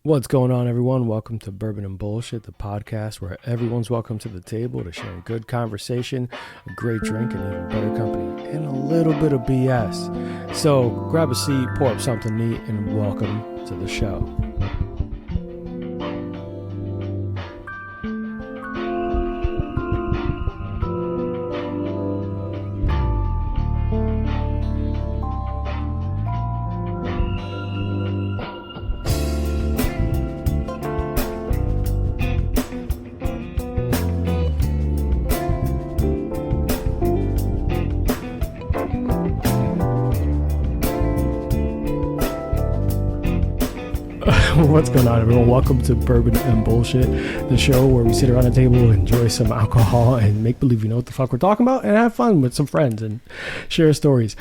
What's going on, everyone? Welcome to Bourbon and Bullshit, the podcast where everyone's welcome to the table to share a good conversation, a great drink, and even better company, and a little bit of BS. So grab a seat, pour up something neat, and welcome to the show. What's going on, everyone? Welcome to Bourbon and Bullshit, the show where we sit around a table, enjoy some alcohol, and make believe we know what the fuck we're talking about, and have fun with some friends and share stories.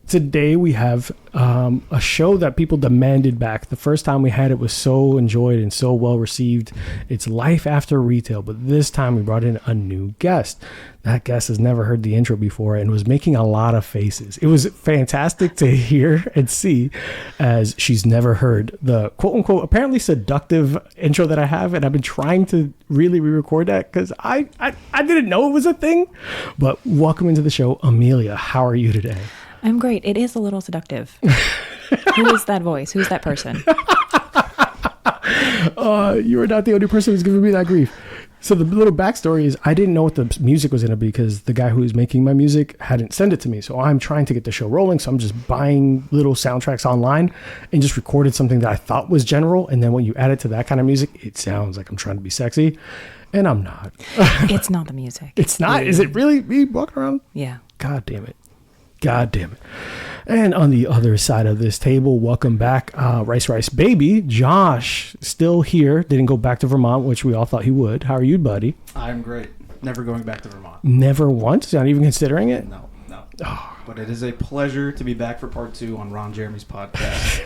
Today we have a show that people demanded back. The first time we had it was so enjoyed and so well received. It's Life After Retail, but this time we brought in a new guest. That guest has never heard the intro before and was making a lot of faces. It was fantastic to hear and see, as she's never heard the quote-unquote apparently seductive intro that I have, and I've been trying to really re-record that because I didn't know it was a thing. But welcome into the show, Amelia. How are you today? I'm great. It is a little seductive. Who is that voice? Who's that person? You are not the only person who's giving me that grief. So the little backstory is I didn't know what the music was going to be because the guy who was making my music hadn't sent it to me. So I'm trying to get the show rolling. So I'm just buying little soundtracks online and just recorded something that I thought was general. And then when you add it to that kind of music, it sounds like I'm trying to be sexy. And I'm not. It's not the music. It's not. Is it really me walking around? Yeah. God damn it. God damn it. And on the other side of this table, welcome back, Rice Baby. Josh, still here. Didn't go back to Vermont, which we all thought he would. How are you, buddy? I'm great. Never going back to Vermont. Never once? Not even considering it? No. Oh. But it is a pleasure to be back for part 2 on Ron Jeremy's podcast.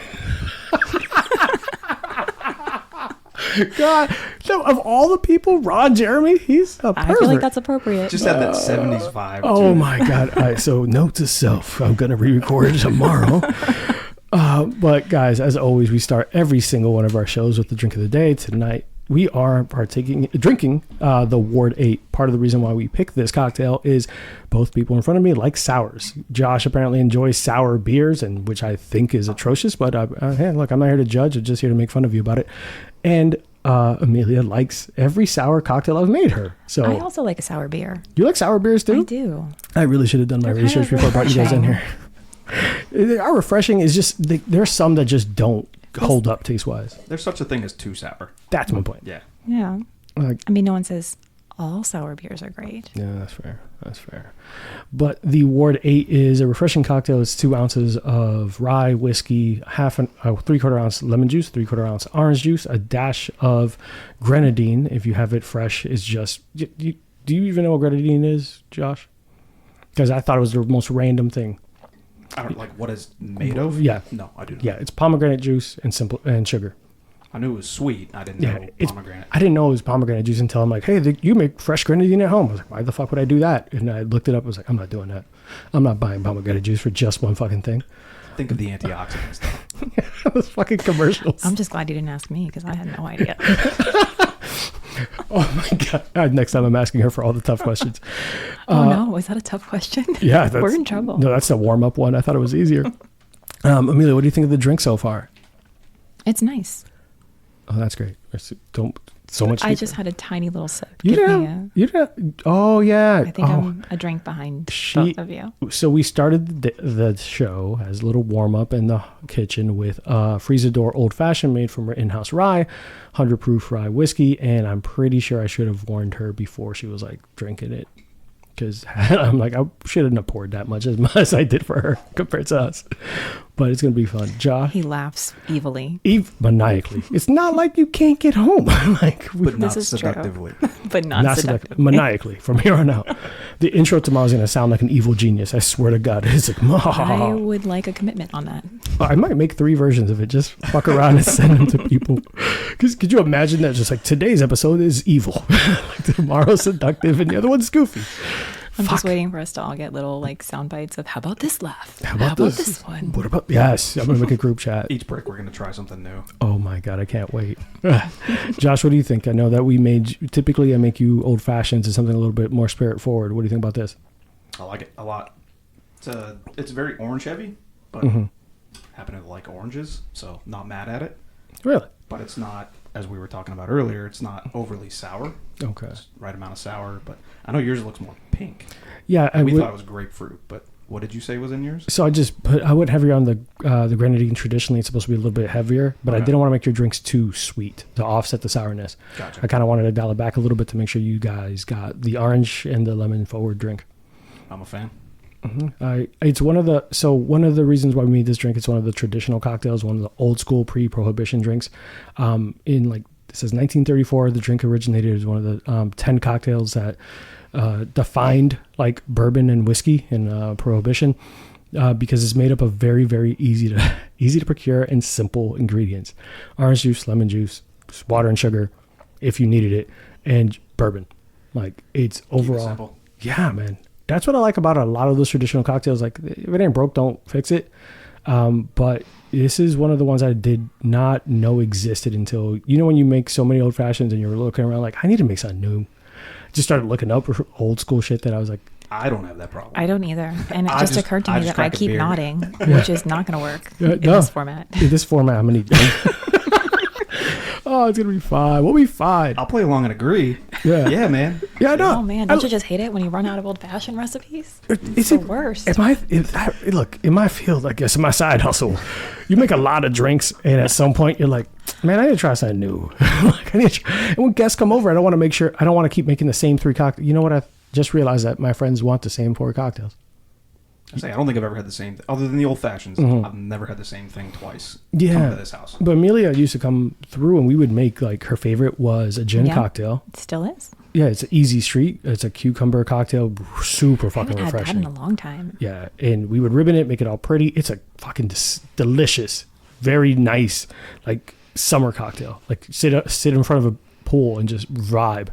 God, so of all the people, Ron Jeremy, he's a pervert. I feel like that's appropriate. Just had that 70s vibe. Oh my God. All right, so note to self, I'm going to re-record tomorrow. But guys, as always, we start every single one of our shows with the drink of the day. Tonight, we are drinking the Ward 8. Part of the reason why we picked this cocktail is both people in front of me like sours. Josh apparently enjoys sour beers, and which I think is atrocious. But hey, look, I'm not here to judge. I'm just here to make fun of you about it. And Amelia likes every sour cocktail I've made her. So I also like a sour beer. You like sour beers too? I do. I really should have done my research before I brought you guys in here. They are refreshing. It's just there's some that just don't hold up taste wise. There's such a thing as too sour. That's my point. Yeah. Yeah. I mean, no one says all sour beers are great. Yeah, that's fair. That's fair. But the Ward 8 is a refreshing cocktail. It's 2 ounces of rye whiskey, 3/4 ounce lemon juice, 3/4 ounce orange juice, a dash of grenadine. If you have it fresh, it's just. Do you even know what grenadine is, Josh? Because I thought it was the most random thing. I don't like what it's made of. Yeah. No, I do not. Yeah, it's pomegranate juice and sugar. I knew it was sweet. I didn't know pomegranate. I didn't know it was pomegranate juice until I'm like, hey, you make fresh grenadine at home. I was like, why the fuck would I do that? And I looked it up. I was like, I'm not doing that. I'm not buying pomegranate juice for just one fucking thing. Think of the antioxidant stuff. Those fucking commercials. I'm just glad you didn't ask me because I had no idea. Oh my God. Next time I'm asking her for all the tough questions. Oh no, is that a tough question? Yeah. We're in trouble. No, that's the warm-up one. I thought it was easier. Amelia, what do you think of the drink so far? It's nice. Oh, that's great. So much. I just had a tiny little sip. Oh yeah. I think I'm a drink behind both of you. So we started the show as a little warm up in the kitchen with Freezador Old Fashioned made from in-house rye, 100 proof rye whiskey, and I'm pretty sure I should have warned her before she was like drinking it. Because I'm like, I shouldn't have poured that much as I did for her compared to us. But it's going to be fun. Josh? He laughs evilly. Maniacally. It's not like you can't get home. But not seductively. But not seductively. Maniacally from here on out. The intro tomorrow is going to sound like an evil genius. I swear to God. It's like, I would like a commitment on that. I might make 3 versions of it. Just fuck around and send them to people. Because could you imagine that? Just like today's episode is evil. Like tomorrow's seductive and the other one's goofy. I'm just Fuck. waiting for us to all get little like sound bites of how about this laugh? How about this one? What about? Yes, I'm gonna make a group chat. Each break, we're going to try something new. Oh my god, I can't wait. Josh, what do you think? I know that typically I make you old fashions and something a little bit more spirit forward. What do you think about this? I like it a lot. It's very orange heavy, but happen to like oranges, so not mad at it. Really? But it's not, as we were talking about earlier, it's not overly sour. Okay. It's right amount of sour, but I know yours looks more pink. Yeah, We thought it was grapefruit, but what did you say was in yours? So I went heavier on the grenadine. Traditionally, it's supposed to be a little bit heavier, but I Okay. didn't want to make your drinks too sweet to offset the sourness. Gotcha. I kind of wanted to dial it back a little bit to make sure you guys got the orange and the lemon forward drink. I'm a fan. It's one of the reasons why we made this drink. It's one of the traditional cocktails, one of the old school pre-prohibition drinks. This says 1934. The drink originated as one of the 10 cocktails that defined like bourbon and whiskey in prohibition, because it's made up of very, very easy to procure and simple ingredients: orange juice, lemon juice, water and sugar, if you needed it, and bourbon. Like it's Keep it overall, simple. yeah, man. That's what I like about a lot of those traditional cocktails. Like, if it ain't broke, don't fix it. But this is one of the ones I did not know existed until, when you make so many old fashions and you're looking around like, I need to make something new. Just started looking up old school shit that I was like, I don't have that problem. I don't either. And it I just just- occurred to I me just that I crack a keep beer. nodding, which is not going to work in no. this format. in this format, I'm going to need. Oh, it's going to be fine. We'll be fine. I'll play along and agree. Yeah. Yeah, man. Yeah, I know. Oh man, don't you just hate it when you run out of old-fashioned recipes? It's the worst. Look, in my field, I guess, in my side hustle, you make a lot of drinks, and at some point, you're like, man, I need to try something new. And when guests come over, I don't want to keep making the same 3 cocktails. You know what? I just realized that my friends want the same 4 cocktails. I don't think I've ever had the same thing. Other than the old fashions, I've never had the same thing twice. Yeah. Coming to this house. But Amelia used to come through, and we would make, like, her favorite was a gin Yeah. cocktail. It still is. Yeah, it's an easy street. It's a cucumber cocktail, super I fucking haven't had that refreshing. in a long time. Yeah, and we would ribbon it, make it all pretty. It's a fucking delicious, very nice, like summer cocktail. Like sit in front of a pool and just vibe.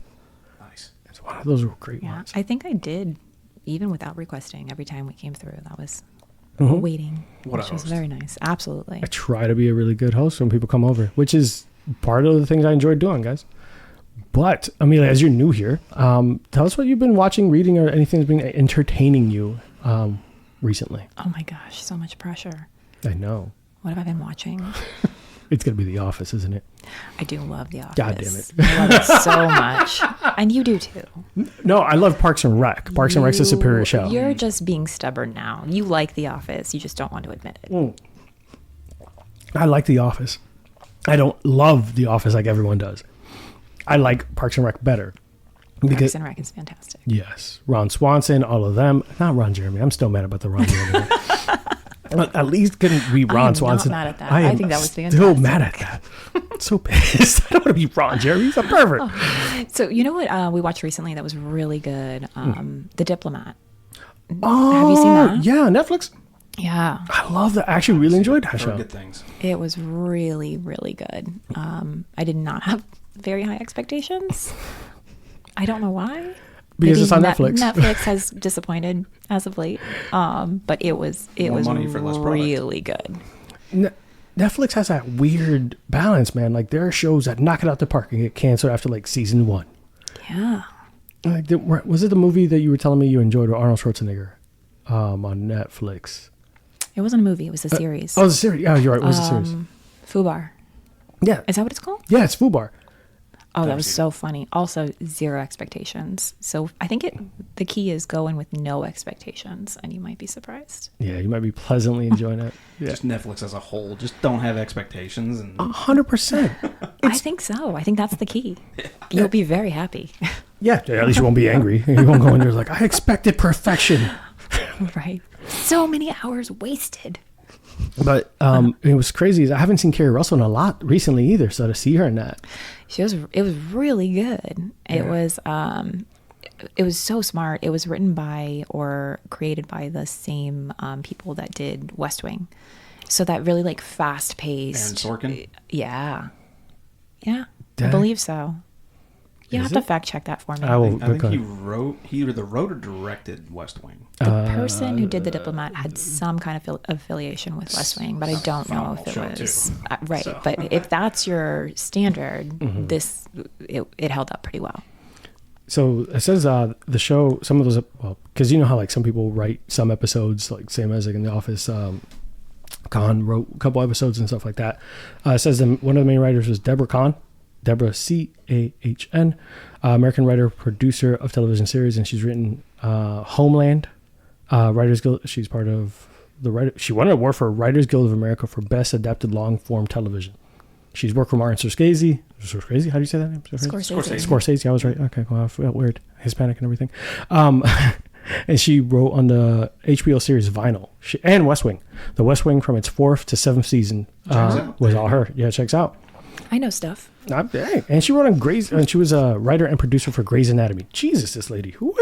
Nice. It's one of those great Yeah, ones. I think I did, even without requesting. Every time we came through, that was Mhm. waiting, What a which was host. very nice. Absolutely. I try to be a really good host when people come over, which is part of the things I enjoy doing, guys. But Amelia, as you're new here, tell us what you've been watching, reading, or anything that's been entertaining you recently. Oh my gosh, so much pressure. I know. What have I been watching? It's going to be The Office, isn't it? I do love The Office. God damn it. I love it so much. And you do too. No, I love Parks and Rec. Parks and Rec's a superior show. You're just being stubborn now. You like The Office. You just don't want to admit it. I like The Office. I don't love The Office like everyone does. I like Parks and Rec better. Parks and Rec is fantastic. Yes, Ron Swanson, all of them. Not Ron Jeremy. I'm still mad about the Ron Jeremy. At least couldn't be Ron I am Swanson. not mad at that. I I am think that was still fantastic. mad at that. I'm so pissed. I don't want to be Ron Jeremy. He's a pervert. So you know what we watched recently that was really good? The Diplomat. Oh, Have you seen that? Yeah, Netflix. Yeah, I love that. I actually really enjoyed that Heard show. good things. it was really, really good. I did not have very high expectations. I don't know why. Because Maybe it's on Netflix. Netflix has disappointed as of late. But it was More money for less product. really good. Netflix has that weird balance, man. Like there are shows that knock it out the park and get canceled after like season 1. Yeah. Like, was it the movie that you were telling me you enjoyed with Arnold Schwarzenegger on Netflix? It wasn't a movie. It was a series. Oh, the series. Yeah, you're right. It was a series. Fubar. Yeah. Is that what it's called? Yeah, it's Fubar. Oh, that Never was seen so funny. Also, zero expectations. So I think the key is go in with no expectations, and you might be surprised. Yeah, you might be pleasantly enjoying it. Yeah. Just Netflix as a whole. Just don't have expectations. And 100%. I think so. I think that's the key. You'll be very happy. Yeah, at least you won't be angry. You won't go in there like, I expected perfection. Right. So many hours wasted. But it was crazy. Is I haven't seen Kerry Russell in a lot recently either. So to see her in that. It was really good. It was so smart. It was written by or created by the same people that did West Wing. So that really like fast paced. Aaron Sorkin? Yeah. Yeah. I Dang. believe so. You Is have to it? fact check that for me. I will. I think okay. he either wrote or directed West Wing. The person who did The Diplomat had some kind of affiliation with West Wing, but I don't know if it phenomenal was show, too. right. So. But if that's your standard, it held up pretty well. So it says the show, some of those, well, because you know how like some people write some episodes, like same as like in The Office. Khan wrote a couple episodes and stuff like that. It says one of the main writers was Deborah Khan, Deborah Cahn, American writer, producer of television series, and she's written Homeland, Writers Guild. She's part of the writer. She won an award for Writers Guild of America for best adapted long form television. She's worked for Martin Scorsese. Scorsese? How do you say that name? Scorsese. I was right. Okay, well, I felt weird. Hispanic and everything. And she wrote on the HBO series Vinyl and West Wing. The West Wing from its 4th to 7th season was all her. Yeah, checks out. I know stuff. Hey. And she wrote on Grey's, and she was a writer and producer for Grey's Anatomy. Jesus, this lady. Who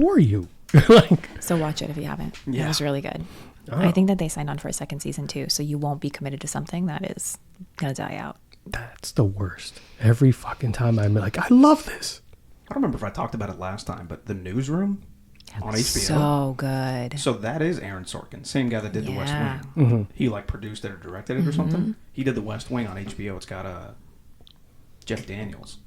are you? Like, So watch it if you haven't. Yeah. It was really good. Oh. I think that they signed on for a second season too, so you won't be committed to something that is gonna die out. that's the worst. Every fucking time I'm like, I love this. I don't remember if I talked about it last time, but The Newsroom on HBO. So good. So that is Aaron Sorkin, same guy that did The West Yeah. Wing. Mm-hmm. He like produced it or directed it or something. He did The West Wing on HBO. It's got Jeff Daniels,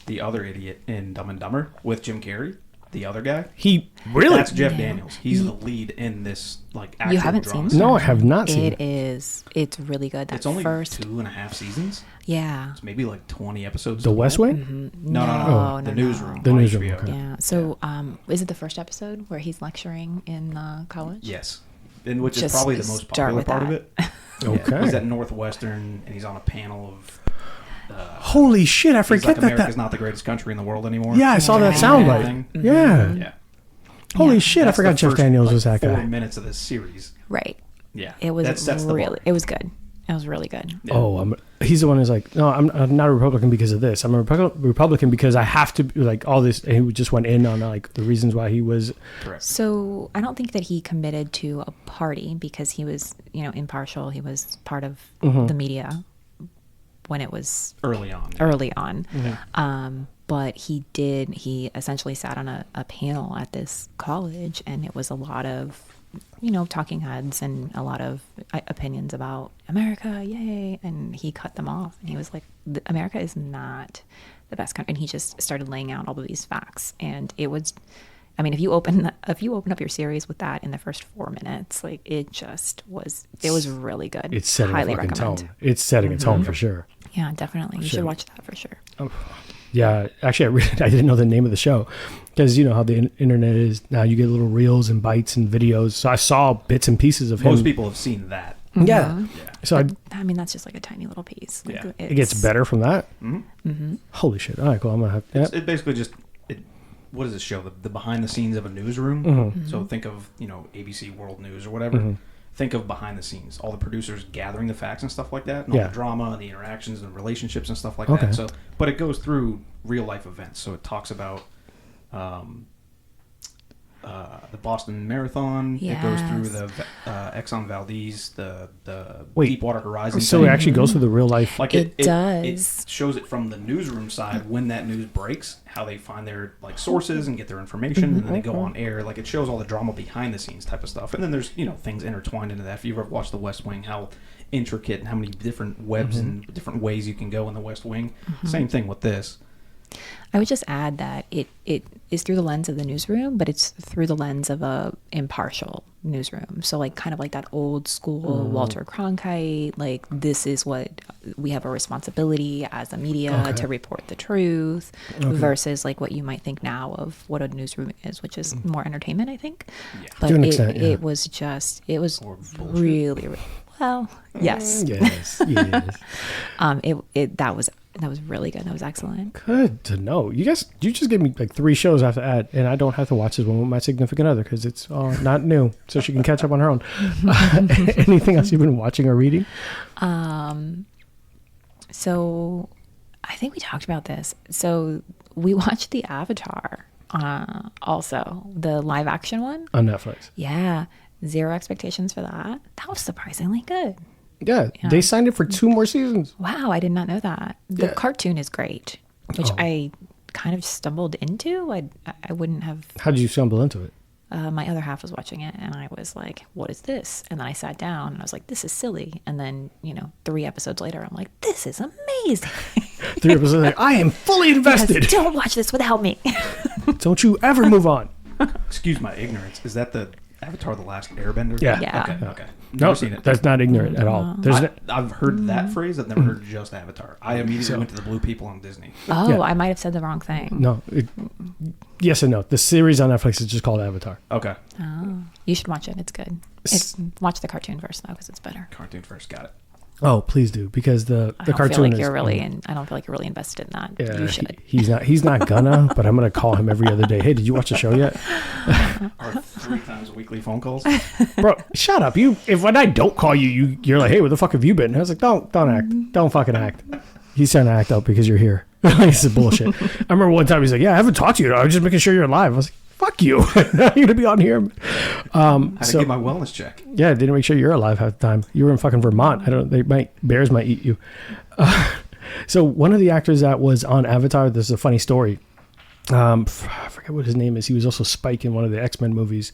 the other idiot in Dumb and Dumber with Jim Carrey, the other guy. He really? That's Jeff Yeah. Daniels. He's the lead in this like actual You haven't drama seen it? No, I have not seen It it. is. It's really good. That It's only first. 2.5 seasons. Yeah. It's maybe like 20 episodes. The West total. Wing? No. No, The no. Newsroom. The on Newsroom, HBO. okay. Yeah. So, is it the first episode where he's lecturing in college? Yes. And which is Just probably the most start popular with part of that. it. Okay. Yeah, he's at Northwestern and he's on a panel of. Holy shit, I He's forget like that. America's not the greatest country in the world anymore. Yeah, I saw that Yeah. soundbite. Thing. Yeah. Yeah. Holy Yeah. shit, That's I forgot the Jeff first, Daniels like, was that 4 guy. minutes of this series. Right. Yeah. It was That sets the really. bar. It was good. It was really good. Yeah. Oh, he's the one who's like, no, I'm not a Republican because of this. I'm a Republican because I have to, like, all this. And he just went in on, like, the reasons why he was. Correct. So I don't think that he committed to a party because he was, impartial. He was part of the media when it was Early on. early on. But he essentially sat on a panel at this college, and it was a lot of, talking heads and a lot of opinions about America, yay. And he cut them off. And he was like, America is not the best country. And he just started laying out all of these facts. And it was, I mean, if you open up your series with that in the first 4 minutes, like it was really good. It's setting Highly a fucking recommend. tone. It's setting a tone for sure. Yeah, definitely. You Sure. should watch that for sure. Yeah, actually, I didn't know the name of the show because you know how the internet is now. You get little reels and bites and videos. So I saw bits and pieces of him. Most people have seen that. Yeah. Mhm. Yeah. So I mean, that's just like a tiny little piece. Like, Yeah. it gets better from that. Mm-hmm. Holy shit! All right, cool. I'm gonna have. Yeah. It basically just what does it show? The behind the scenes of a newsroom. Mm-hmm. So think of ABC World News or whatever. Think of behind the scenes, all the producers gathering the facts and stuff like that, and all Yeah. the drama and the interactions and relationships and stuff like Okay. that. So, but it goes through real life events. So it talks about the Boston Marathon. It goes through the Exxon Valdez, the Wait, Deepwater Horizon. So thing. it actually goes through the real life. Like It it does. It shows it from the newsroom side when that news breaks, how they find their like sources and get their information, and then they go on air. Like it shows all the drama behind the scenes type of stuff. And then there's things intertwined into that. If you've ever watched The West Wing, how intricate and how many different webs and different ways you can go in The West Wing. Same thing with this. I would just add that it is through the lens of the newsroom, but it's through the lens of a impartial newsroom. So like kind of like that old school Walter Cronkite, like this is what we have a responsibility as a media to report the truth versus like what you might think now of what a newsroom is, which is more entertainment, I think. Yeah. But To an extent, yeah. it was Or bullshit. really, well, yes. Yes. Yes. That was really good. That was excellent. Good to know. You just gave me like 3 shows I have to add, and I don't have to watch this one with my significant other because it's not new, so she can catch up on her own. Anything else you've been watching or reading? So I think we talked about this. So we watched the Avatar, also the live action one. On Netflix. Yeah, zero expectations for that. That was surprisingly good. Yeah, Yeah. they signed it for 2 more seasons. Wow, I did not know that. The Yeah. cartoon is great, which Oh. I kind of stumbled into. I wouldn't have. How did you stumble into it? My other half was watching it, and I was like, what is this? And then I sat down, and I was like, this is silly. And then, 3 episodes later, I'm like, this is amazing. 3 episodes later, I am fully invested. Yes, don't watch this without me. Don't you ever move on. Excuse my ignorance. Is that the Avatar: The Last Airbender? Yeah. Yeah. Okay. No, Never seen it. that's not ignorant at all. I've heard that phrase. I've never heard just Avatar. I immediately went to the blue people on Disney. Oh, Yeah. I might have said the wrong thing. No. Yes and no. The series on Netflix is just called Avatar. Okay. Oh, you should watch it. It's good. Watch the cartoon first, though, because it's better. Cartoon first. Got it. Oh, please do, because the I don't cartoon feel like is. you're really I don't feel like you're really invested in that. Yeah, You should. he's not gonna, but I'm gonna call him every other day. Hey, did you watch the show yet? Our 3 times a weekly phone calls. Bro, shut up. If when I don't call you, you're like, hey, where the fuck have you been? And I was like, don't act. Don't fucking act. He's trying to act out because you're here. This is bullshit. I remember one time he's like, yeah, I haven't talked to you. I was just making sure you're alive. I was like, fuck you. You're gonna be on here. Had to get my wellness check. Yeah, I didn't make sure you're alive half the time. You were in fucking Vermont. Bears might eat you. So one of the actors that was on Avatar, this is a funny story. I forget what his name is. He was also Spike in one of the X-Men movies.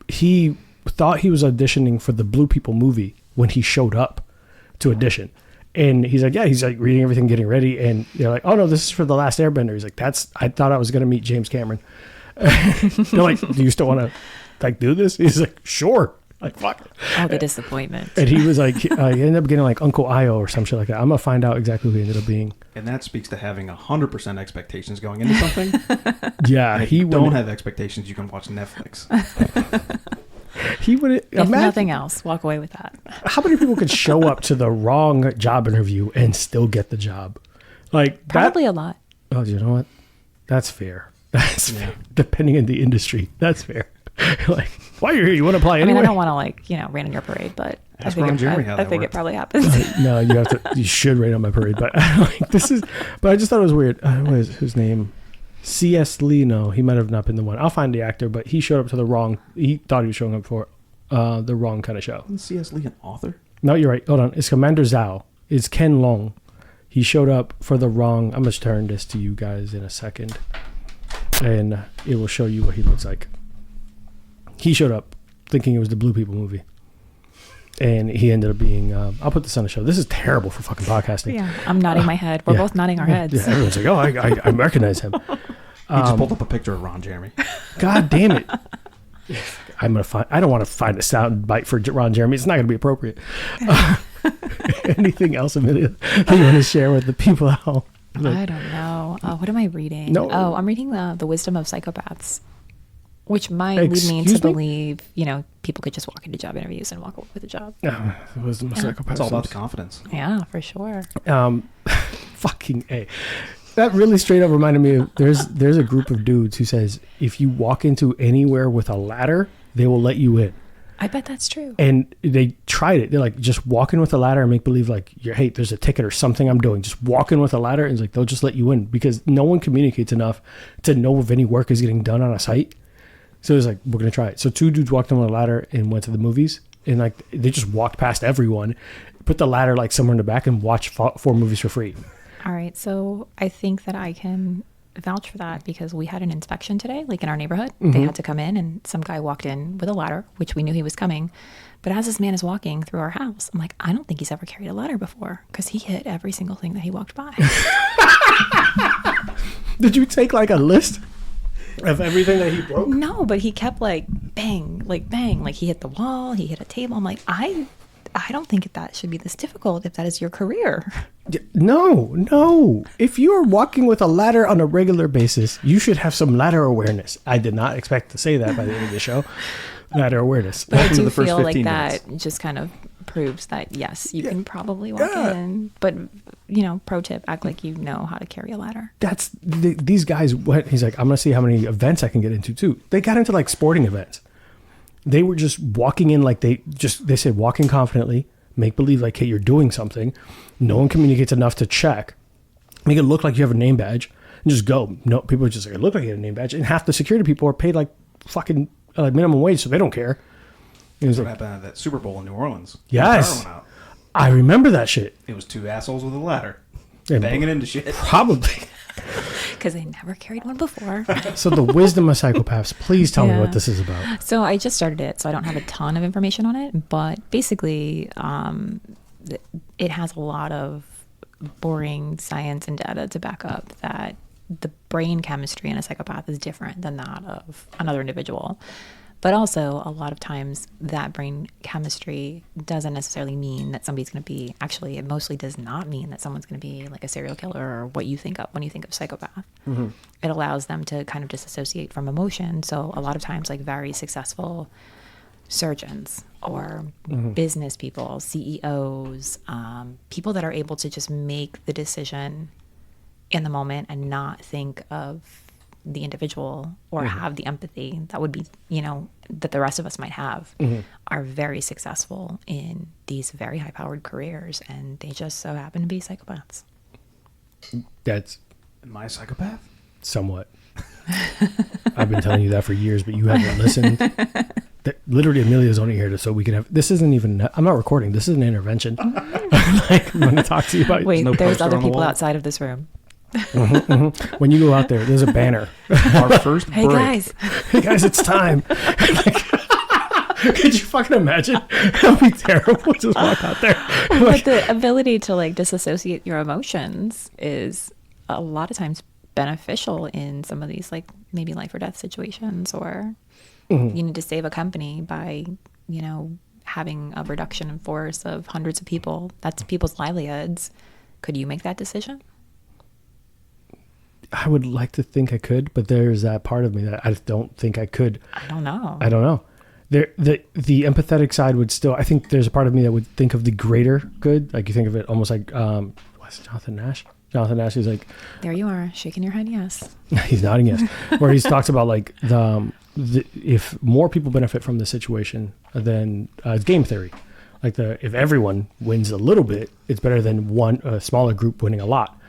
He thought he was auditioning for the Blue People movie when he showed up to audition. And he's like, reading everything, getting ready. And they're like, oh no, this is for The Last Airbender. He's like, I thought I was going to meet James Cameron. They're like, do you still want to do this? He's like, sure. Like, fuck. Oh, the disappointment. And he was like, he ended up getting like Uncle Io or some shit like that. I'm going to find out exactly who he ended up being. And that speaks to having 100% expectations going into something. Yeah. If you don't have expectations, you can watch Netflix. He would. If nothing else, walk away with that. How many people could show up to the wrong job interview and still get the job? Like Probably a lot. Oh, you know what? That's fair. That's fair. Depending on the industry, that's fair. Like, why are you here? You want to apply anyway? I don't want to rain on your parade, but I think it probably happens. No, you should rain on my parade, but but I just thought it was weird. What is his name? C.S. Lee, no, he might have not been the one. I'll find the actor, but he showed up to he thought he was showing up for the wrong kind of show. Isn't C.S. Lee an author? No, you're right. Hold on. It's Commander Zhao. It's Ken Long. He showed up for the wrong. I'm going to turn this to you guys in a second, and it will show you what he looks like. He showed up thinking it was the Blue People movie. And he ended up being, I'll put this on the show. This is terrible for fucking podcasting. Yeah, I'm nodding my head. We're both nodding our heads. Yeah, everyone's like, oh, I recognize him. He just pulled up a picture of Ron Jeremy. God damn it. I don't want to find a sound bite for Ron Jeremy. It's not going to be appropriate. Anything else, Amelia, that you want to share with the people at home? I don't know. What am I reading? No. Oh, I'm reading The Wisdom of Psychopaths, which might lead me to believe, people could just walk into job interviews and walk away with a job. The Wisdom of Psychopaths. It's all about the confidence. Yeah, for sure. Fucking A. That really straight up reminded me of there's a group of dudes who says if you walk into anywhere with a ladder, they will let you in. I bet that's true. And they tried it. They're like, just walk in with a ladder and make believe like, hey, there's a ticket or something I'm doing. Just walk in with a ladder and it's like, they'll just let you in because no one communicates enough to know if any work is getting done on a site. So it was like, we're going to try it. So 2 dudes walked in with a ladder and went to the movies. And like, they just walked past everyone, put the ladder like somewhere in the back and watched 4 movies for free. All right. So I think that I can vouch for that because we had an inspection today, like in our neighborhood. Mm-hmm. They had to come in and some guy walked in with a ladder, which we knew he was coming. But as this man is walking through our house, I'm like, I don't think he's ever carried a ladder before because he hit every single thing that he walked by. Did you take like a list of everything that he broke? No, but he kept like bang, like bang. Like he hit the wall, he hit a table. I'm like, I don't think that should be this difficult if that is your career. No. If you are walking with a ladder on a regular basis, you should have some ladder awareness. I did not expect to say that by the end of the show. Ladder awareness. But I do feel like that just kind of proves that, yes, you can probably walk in. But, pro tip, act like you know how to carry a ladder. That's these guys. He's like, I'm going to see how many events I can get into, too. They got into, like, sporting events. They were just walking in like they said, walking confidently, make believe like, hey, you're doing something. No one communicates enough to check. Make it look like you have a name badge and just go. No, people are just like, it look like you have a name badge. And half the security people are paid like fucking minimum wage, so they don't care. That's what happened at that Super Bowl in New Orleans. Yes. I remember that shit. It was 2 assholes with a ladder. Banging into shit. Probably. Because I never carried one before. So the wisdom of psychopaths, please tell me what this is about. So I just started it, so I don't have a ton of information on it, but basically it has a lot of boring science and data to back up that the brain chemistry in a psychopath is different than that of another individual. But also, a lot of times, that brain chemistry doesn't necessarily mean that somebody's going to be, actually, it mostly does not mean that someone's going to be like a serial killer or what you think of when you think of psychopath. Mm-hmm. It allows them to kind of disassociate from emotion. So a lot of times, like very successful surgeons or business people, CEOs, people that are able to just make the decision in the moment and not think of the individual or have the empathy that would be, that the rest of us might have, are very successful in these very high powered careers, and they just so happen to be psychopaths. That's Am I a psychopath? somewhat. I've been telling you that for years, but you haven't listened. Literally, Amelia's only here so we can have. This isn't even. I'm not recording. This is an intervention. Like, I'm going to talk to you about. Wait, no there's other poster on the people wall? outside of this room. When you go out there, there's a banner. Our first Hey break. guys, Hey guys, it's time. Could you fucking imagine? That'd be terrible. Just walk out there. but the ability to like disassociate your emotions is a lot of times beneficial in some of these like maybe life or death situations, or you need to save a company by having a reduction in force of hundreds of people. That's people's livelihoods. Could you make that decision? I would like to think I could, but there's that part of me that I don't think I could. I don't know. The empathetic side would still. I think there's a part of me that would think of the greater good. Like you think of it almost like what's Jonathan Nash? Jonathan Nash is like. There you are, shaking your head. Yes. He's nodding yes. Where he talks about like the if more people benefit from the situation, then it's game theory. Like if everyone wins a little bit, it's better than a smaller group winning a lot.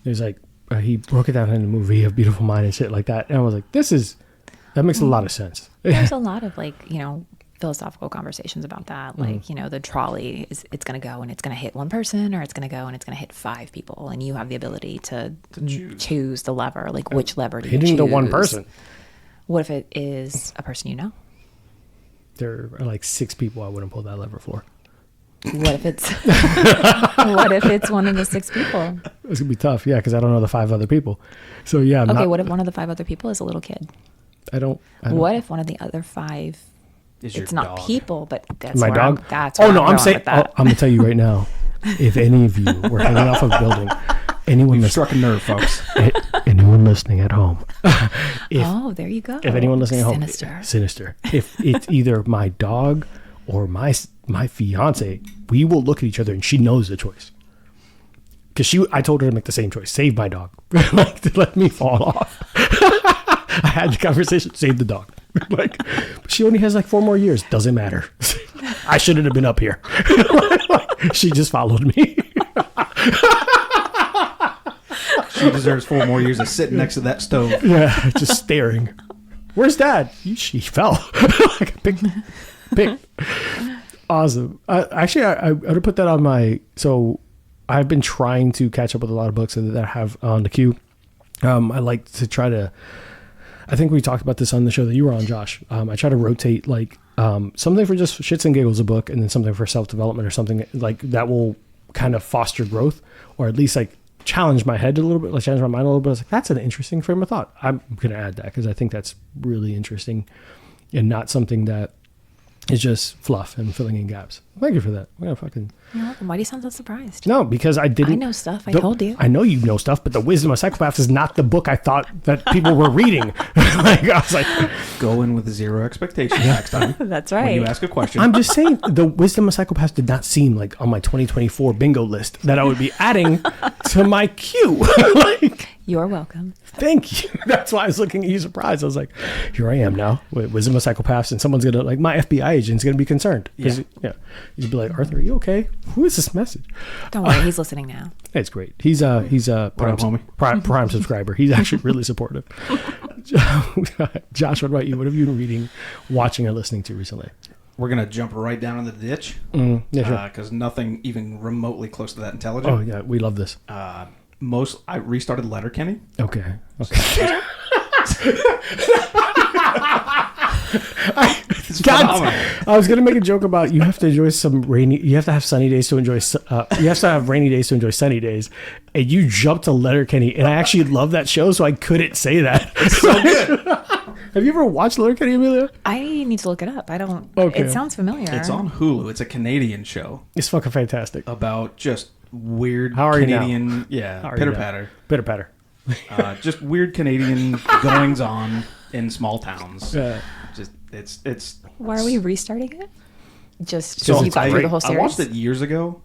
There's like. He broke it down in the movie of Beautiful Mind and shit like that. And I was like, that makes a lot of sense. There's a lot of like, philosophical conversations about that. Like, the trolley it's going to go and it's going to hit one person, or it's going to go and it's going to hit 5 people. And you have the ability to choose the lever. Like which lever do you choose? Hitting the one person. What if it is a person you know? There are like 6 people I wouldn't pull that lever for. What if it's one of the 6 people? It's gonna be tough, yeah, because I don't know the 5 other people. So yeah, what if one of the 5 other people is a little kid? I don't. What if one of the other 5? It's not dog. people, but that's my where dog. That's where I'm saying. with that. I'm gonna tell you right now. If any of you were hanging off a building, anyone We've struck a nerve, folks. anyone listening at home. There you go. If anyone listening at home, sinister. If it's either my dog or my fiance, we will look at each other and she knows the choice. Because I told her to make the same choice. Save my dog. Like, to let me fall off. I had the conversation. Save the dog. Like, she only has like 4 more years. Doesn't matter. I shouldn't have been up here. She just followed me. She deserves 4 more years of sitting next to that stove. Yeah, just staring. Where's Dad? She fell. Like pick. Awesome. Actually, I would put that on my. So I've been trying to catch up with a lot of books that I have on the queue. I like to try to. I think we talked about this on the show that you were on, Josh. I try to rotate like something for just shits and giggles, a book, and then something for self-development or something like that will kind of foster growth, or at least like challenge my head a little bit, like challenge my mind a little bit. I was like, that's an interesting frame of thought. I'm going to add that because I think that's really interesting and not something that is just fluff and filling in gaps. Thank you for that. I'm gonna fucking. You're welcome. Why do you sound so surprised? No, because I didn't. I know stuff. I told you. I know you know stuff, but The Wisdom of Psychopaths is not the book I thought that people were reading. Like, I was like, go in with 0 expectations next time. That's When right. you ask a question. I'm just saying, The Wisdom of Psychopaths did not seem like on my 2024 bingo list that I would be adding to my queue. Like, You're welcome. thank you. That's why I was looking at you surprised. I was like, here I am now with Wisdom of Psychopaths, and someone's gonna like my FBI agent's gonna be concerned. Yeah. He'd be like, Arthur, are you okay? Who is this message? Don't worry, he's listening now. It's great. He's a What up, homie? prime subscriber. He's actually really supportive. Josh, what about you? What have you been reading, watching, or listening to recently? We're going to jump right down in the ditch Yeah, sure. because nothing even remotely close to that intelligent. Oh, yeah. We love this. I restarted Letterkenny. Okay. It's phenomenal. I was gonna make a joke about you have to enjoy some rainy. You have to have sunny days to enjoy. You have to have rainy days to enjoy sunny days, and you jumped to Letterkenny, and I actually love that show, so I couldn't say that. It's so good. Have you ever watched Letterkenny, Amelia? I need to look it up. I don't. Okay. It sounds familiar. It's on Hulu. It's a Canadian show It's fucking fantastic. about just weird How are you now? Canadian. Yeah, How are you pitter now? patter. Pitter patter. Just weird Canadian goings on in small towns. Yeah. Just it's. Why are we restarting it? Just So so you got through the whole I series. watched it years ago,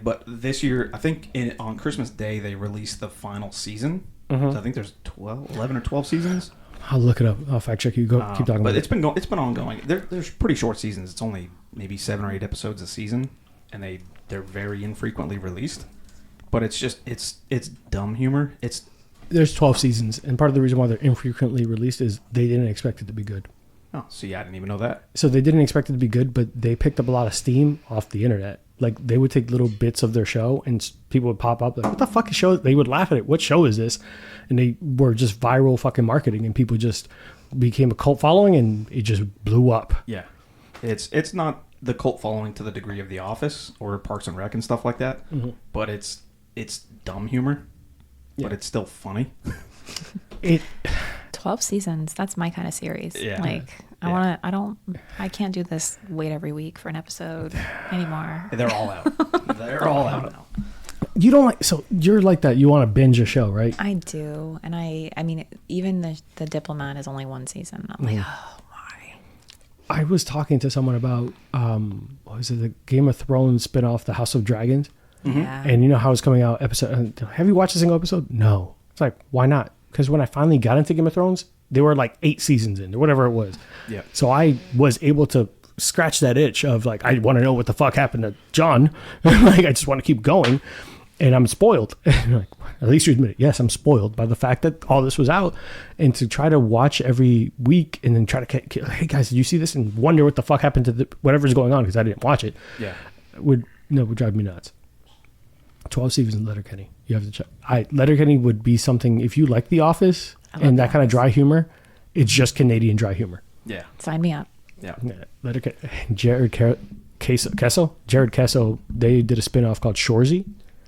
but this year I think on Christmas Day they released the final season. So I think there's 11 or 12 seasons. I'll look it up. I'll fact check you. Go keep talking But about it's been ongoing. There's pretty short seasons. It's only maybe 7 or 8 episodes a season, and they're very infrequently released. But it's just it's dumb humor. There's 12 seasons, and part of the reason why they're infrequently released is they didn't expect it to be good. Oh, see, I didn't even know that. So they didn't expect it to be good, but they picked up a lot of steam off the internet. Like they would take little bits of their show, and people would pop up like, "What the fuck is show?" They would laugh at it. What show is this? And they were just viral fucking marketing, and people just became a cult following, and it just blew up. Yeah, it's not the cult following to the degree of The Office or Parks and Rec and stuff like that, but it's dumb humor, but it's still funny. 12 seasons. That's my kind of series. Yeah. Like I can't do this wait every week for an episode anymore. They're all out. They're all out now. You don't like, so you're like that. You want to binge a show, right? I do. And I mean, even the Diplomat is only one season. I'm like, oh, why? I was talking to someone about, what was it, the Game of Thrones spinoff, The House of Dragons? Yeah. And you know how it's coming out episode. Have you watched a single episode? No. It's like, why not? Because when I finally got into Game of Thrones, they were like 8 seasons in or whatever it was. Yeah. So I was able to scratch that itch of like, I want to know what the fuck happened to John. Like, I just want to keep going. And I'm spoiled. Like, at least you admit it. Yes, I'm spoiled by the fact that all this was out. And to try to watch every week and then try to, hey guys, did you see this? And wonder what the fuck happened to whatever's going on because I didn't watch it. Yeah. Would drive me nuts. 12 seasons in Letterkenny. You have to check. Letterkenny would be something, if you like The Office and that kind of dry humor, it's just Canadian dry humor. Yeah. Sign me up. Yeah. Letterkenny. Jared Kessel, they did a spinoff called Shoresy.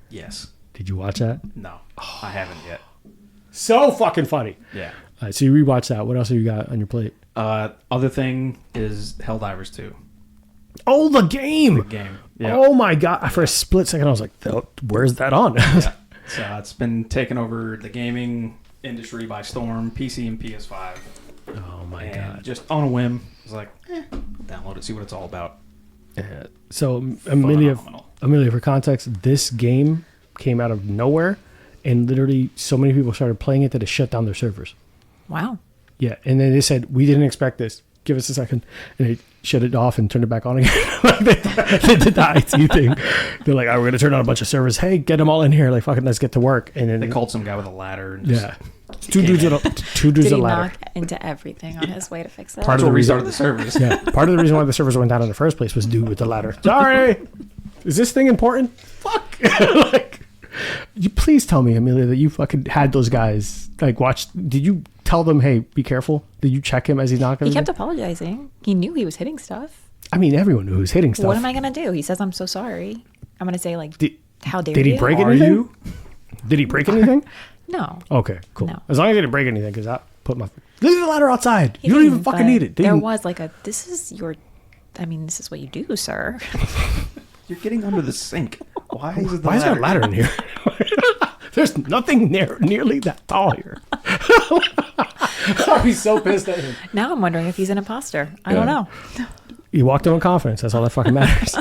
Yes. Did you watch that? No, I haven't yet. So fucking funny. Yeah. All right, so you rewatch that. What else have you got on your plate? Other thing is Helldivers 2. Oh, the game. The game. Yeah. Oh my God. For a split second, I was like, where's that on? Yeah. So it's been taking over the gaming industry by storm, PC and PS5. Oh my And God. just on a whim, I was like, download it, see what it's all about. Yeah. So Amelia, Phenomenal. for context, this game came out of nowhere, and literally so many people started playing it that it shut down their servers. Wow. Yeah, and then they said, we didn't expect this. Give us a second. And they shut it off and turned it back on again. Like they did the IT thing. They're like, we're going to turn on a bunch of servers. Hey, get them all in here. Like, fucking, let's get to work. And then They called some guy with a ladder. And just, yeah. Two dudes Did with a he ladder. knock into everything on his way to fix it? Part That's of what the reason- restarted the servers. Yeah, part of the reason why the servers went down in the first place was dude with the ladder. Sorry, is this thing important? Fuck. Like, you please tell me, Amelia, that you fucking had those guys like watch. Did you tell them, hey, be careful? Did you check him as he knocked? He kept apologizing. He knew he was hitting stuff. I mean, everyone knew he was hitting stuff. What am I gonna do? He says, "I'm so sorry." I'm gonna say like, "How dare did you?" he break Are anything? you? Did he break anything? No. Okay, cool. No. As long as he didn't break anything, because I put my leave the ladder outside. He You don't even didn't, fucking but need it. There Didn't- was like this is what you do, sir. You're getting under the sink. Why is it the Why is there a ladder in here? There's nothing nearly that tall here. I'll be so pissed at him. Now I'm wondering if he's an imposter. I don't know. You walked in with confidence. That's all that fucking matters.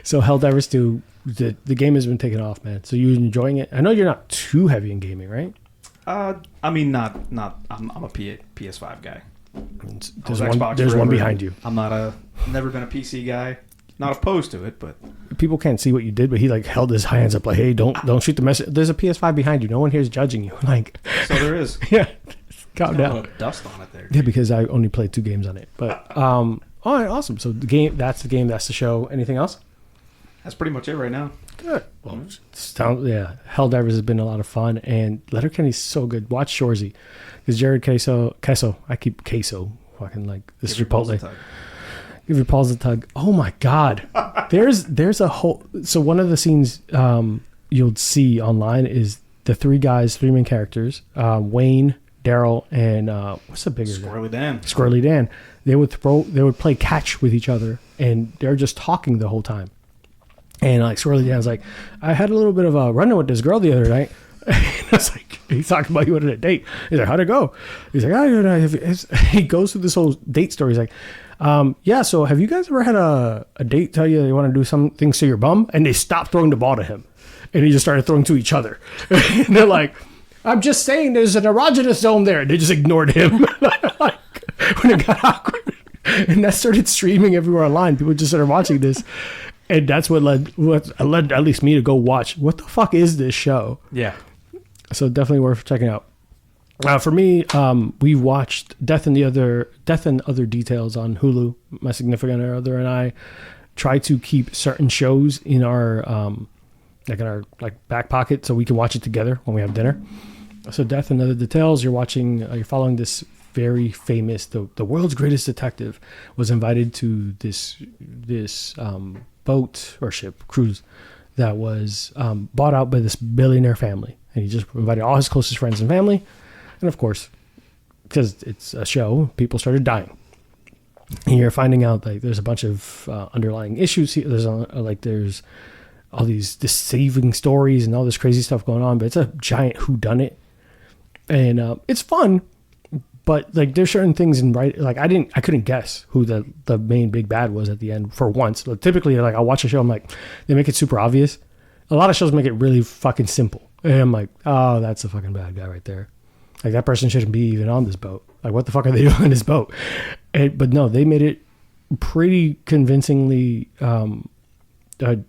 So Helldivers 2, the game has been taken off, man. So you enjoying it? I know you're not too heavy in gaming, right? I mean, not. I'm a PS5 guy. There's I was one, Xbox there's one forever. behind you. I'm never been a PC guy. Not opposed to it, but People can't see what you did, but he like held his hands up like, hey, don't shoot the message. There's a PS5 behind you. No one here is judging you. Like, so there is. yeah, calm Got a down. little dust on it there. Yeah, because I only played 2 games on it. But all right, awesome. So that's the game. That's the show. Anything else? That's pretty much it right now. Good. Well, Helldivers has been a lot of fun, and Letterkenny's so good. Watch Shorzy, because Jared Queso. I keep queso. Fucking like this is Chipotle. Give your paws a tug. Oh my God. There's a whole. So one of the scenes you'll see online is the three main characters, Wayne, Daryl, and what's the bigger Squirrely Dan. Squirrely Dan. They would play catch with each other, and they're just talking the whole time. And like Squirrely Dan's like, I had a little bit of a run-in with this girl the other night. And it's like, he's talking about you on a date. He's like, how'd it go? He's like, he goes through this whole date story. He's like, yeah, so have you guys ever had a date tell you they want to do some things to your bum? And they stopped throwing the ball to him. And he just started throwing to each other. And they're like, I'm just saying there's an erogenous zone there. And they just ignored him. Like, when it got awkward. And that started streaming everywhere online. People just started watching this. And that's what led at least me to go watch. What the fuck is this show? Yeah. So definitely worth checking out. For me, we watched Death and Other Details on Hulu. My significant other and I try to keep certain shows in our back pocket so we can watch it together when we have dinner. So Death and Other Details, you're following this very famous, the world's greatest detective was invited to this boat or ship cruise that was bought out by this billionaire family, and he just invited all his closest friends and family. And of course, because it's a show, people started dying. And you're finding out like there's a bunch of underlying issues here. There's all these deceiving stories and all this crazy stuff going on, but it's a giant whodunit, and it's fun. But like there's certain things like I couldn't guess who the main big bad was at the end for once. Like, typically, like I'll watch a show, I'm like, they make it super obvious. A lot of shows make it really fucking simple, and I'm like, oh, that's a fucking bad guy right there. Like that person shouldn't be even on this boat. Like what the fuck are they doing on this boat? But no, they made it pretty convincingly,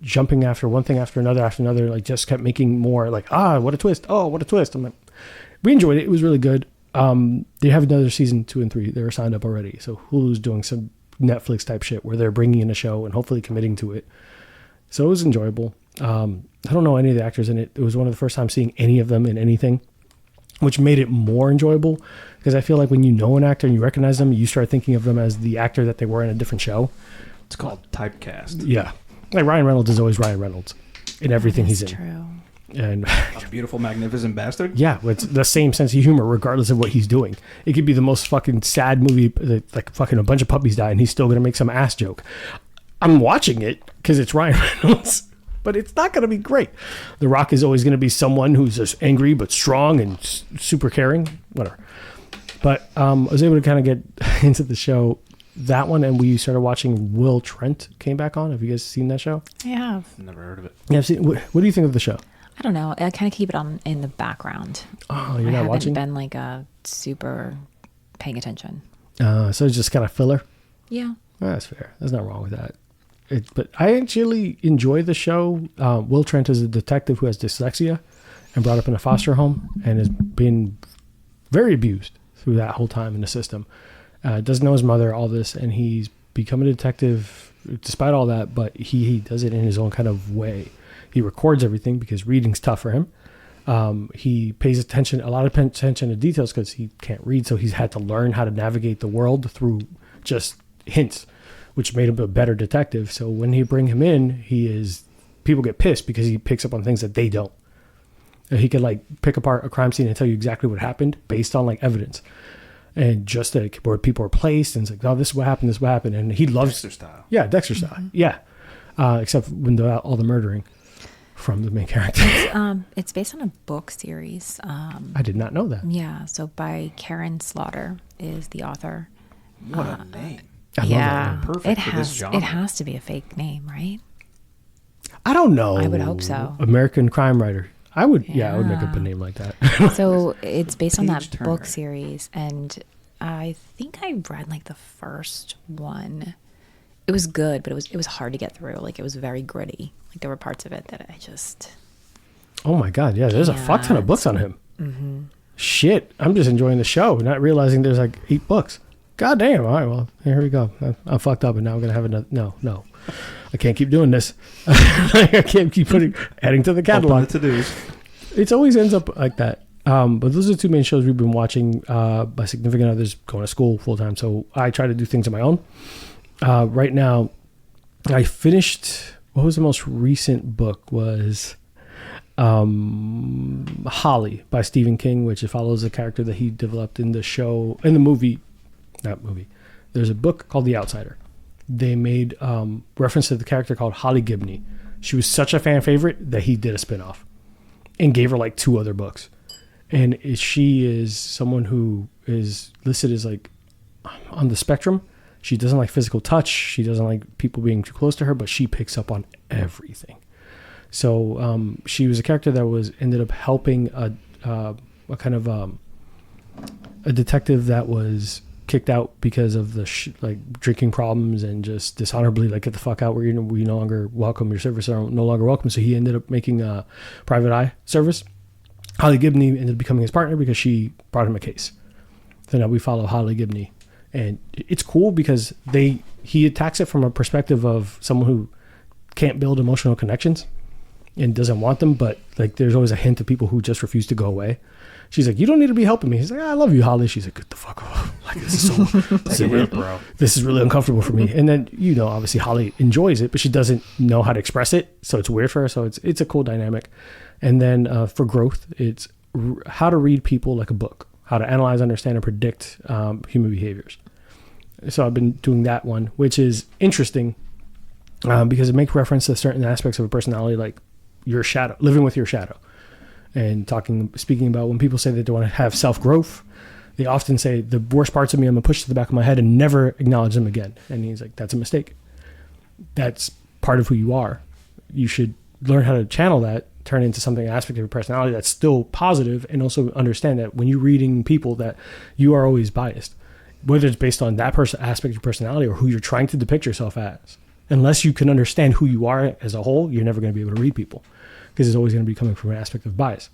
jumping after one thing after another. Like just kept making more like, what a twist. Oh, what a twist. I'm like, we enjoyed it. It was really good. They have another season 2 and 3. They were signed up already. So Hulu's doing some Netflix type shit where they're bringing in a show and hopefully committing to it. So it was enjoyable. I don't know any of the actors in it. It was one of the first times seeing any of them in anything, which made it more enjoyable because I feel like when you know an actor and you recognize them, you start thinking of them as the actor that they were in a different show. It's called typecast. Yeah. Like Ryan Reynolds is always Ryan Reynolds in everything he's in. True. And a beautiful, magnificent bastard. Yeah, it's the same sense of humor regardless of what he's doing. It could be the most fucking sad movie, like fucking a bunch of puppies die, and he's still gonna make some ass joke. I'm watching it because it's Ryan Reynolds, but it's not gonna be great. The Rock is always gonna be someone who's just angry but strong and super caring, whatever. But I was able to kind of get into the show, that one, and we started watching Will Trent came back on. Have you guys seen that show? I have. Never heard of it. Yeah, I've seen. What do you think of the show? I don't know. I kind of keep it on in the background. Oh, you're not watching? I haven't been like a super paying attention. So it's just kind of filler? Yeah. Oh, that's fair. There's nothing wrong with that. But I actually enjoy the show. Will Trent is a detective who has dyslexia and brought up in a foster home and has been very abused through that whole time in the system. Doesn't know his mother, all this, and he's become a detective despite all that, but he does it in his own kind of way. He records everything because reading's tough for him. He pays a lot of attention to details because he can't read, so he's had to learn how to navigate the world through just hints, which made him a better detective. So when he bring him in, people get pissed because he picks up on things that they don't. He could like pick apart a crime scene and tell you exactly what happened based on like evidence. And just like where people are placed, and it's like, oh, this is what happened, and he loves Dexter style. Yeah, Dexter style. Mm-hmm. Yeah, except when all the murdering from the main character. It's based on a book series. I did not know that. Yeah, so by Karen Slaughter is the author. What a name! I love that name. Perfect for this genre. It has to be a fake name, right? I don't know. I would hope so. American crime writer. I would make up a name like that. So it's based on that Turner. book series, and I think I read like the first one. It was good, but it was hard to get through. Like it was very gritty. Like there were parts of it that I just. Oh my god! Yeah, there's a fuck ton of books on him. Mm-hmm. Shit, I'm just enjoying the show, not realizing there's like 8 books. God damn! All right, well here we go. I fucked up, and now I'm gonna have another. No. I can't keep doing this. I can't keep adding to the catalog. Open the to-dos. It always ends up like that. But those are the two main shows we've been watching. My significant other's going to school full time, so I try to do things on my own. Right now, I finished. What was the most recent book? Was Holly by Stephen King, which follows a character that he developed in the show, in the movie. Not movie. There's a book called The Outsider. They made reference to the character called Holly Gibney. She was such a fan favorite that he did a spinoff and gave her like 2 other books. And she is someone who is listed as like on the spectrum. She doesn't like physical touch. She doesn't like people being too close to her, but she picks up on everything. So she was a character that ended up helping a kind of a detective that was kicked out because of the drinking problems and just dishonorably like get the fuck out. We no longer welcome, your services are no longer welcome. So he ended up making a private eye service. Holly Gibney ended up becoming his partner because she brought him a case. So now we follow Holly Gibney, and it's cool because he attacks it from a perspective of someone who can't build emotional connections and doesn't want them, but like there's always a hint of people who just refuse to go away. She's like, you don't need to be helping me. He's like, I love you, Holly. She's like, get the fuck off. Like, this is really uncomfortable for me. And then, obviously Holly enjoys it, but she doesn't know how to express it. So it's weird for her. So it's a cool dynamic. And then for growth, it's how to read people like a book, how to analyze, understand, and predict human behaviors. So I've been doing that one, which is interesting because it makes reference to certain aspects of a personality, like your shadow, living with your shadow. And speaking about when people say that they want to have self-growth, they often say the worst parts of me, I'm going to push to the back of my head and never acknowledge them again. And he's like, that's a mistake. That's part of who you are. You should learn how to channel that, turn it into something, an aspect of your personality that's still positive, and also understand that when you're reading people that you are always biased, whether it's based on that aspect of your personality or who you're trying to depict yourself as. Unless you can understand who you are as a whole, you're never going to be able to read people. Because it's always going to be coming from an aspect of bias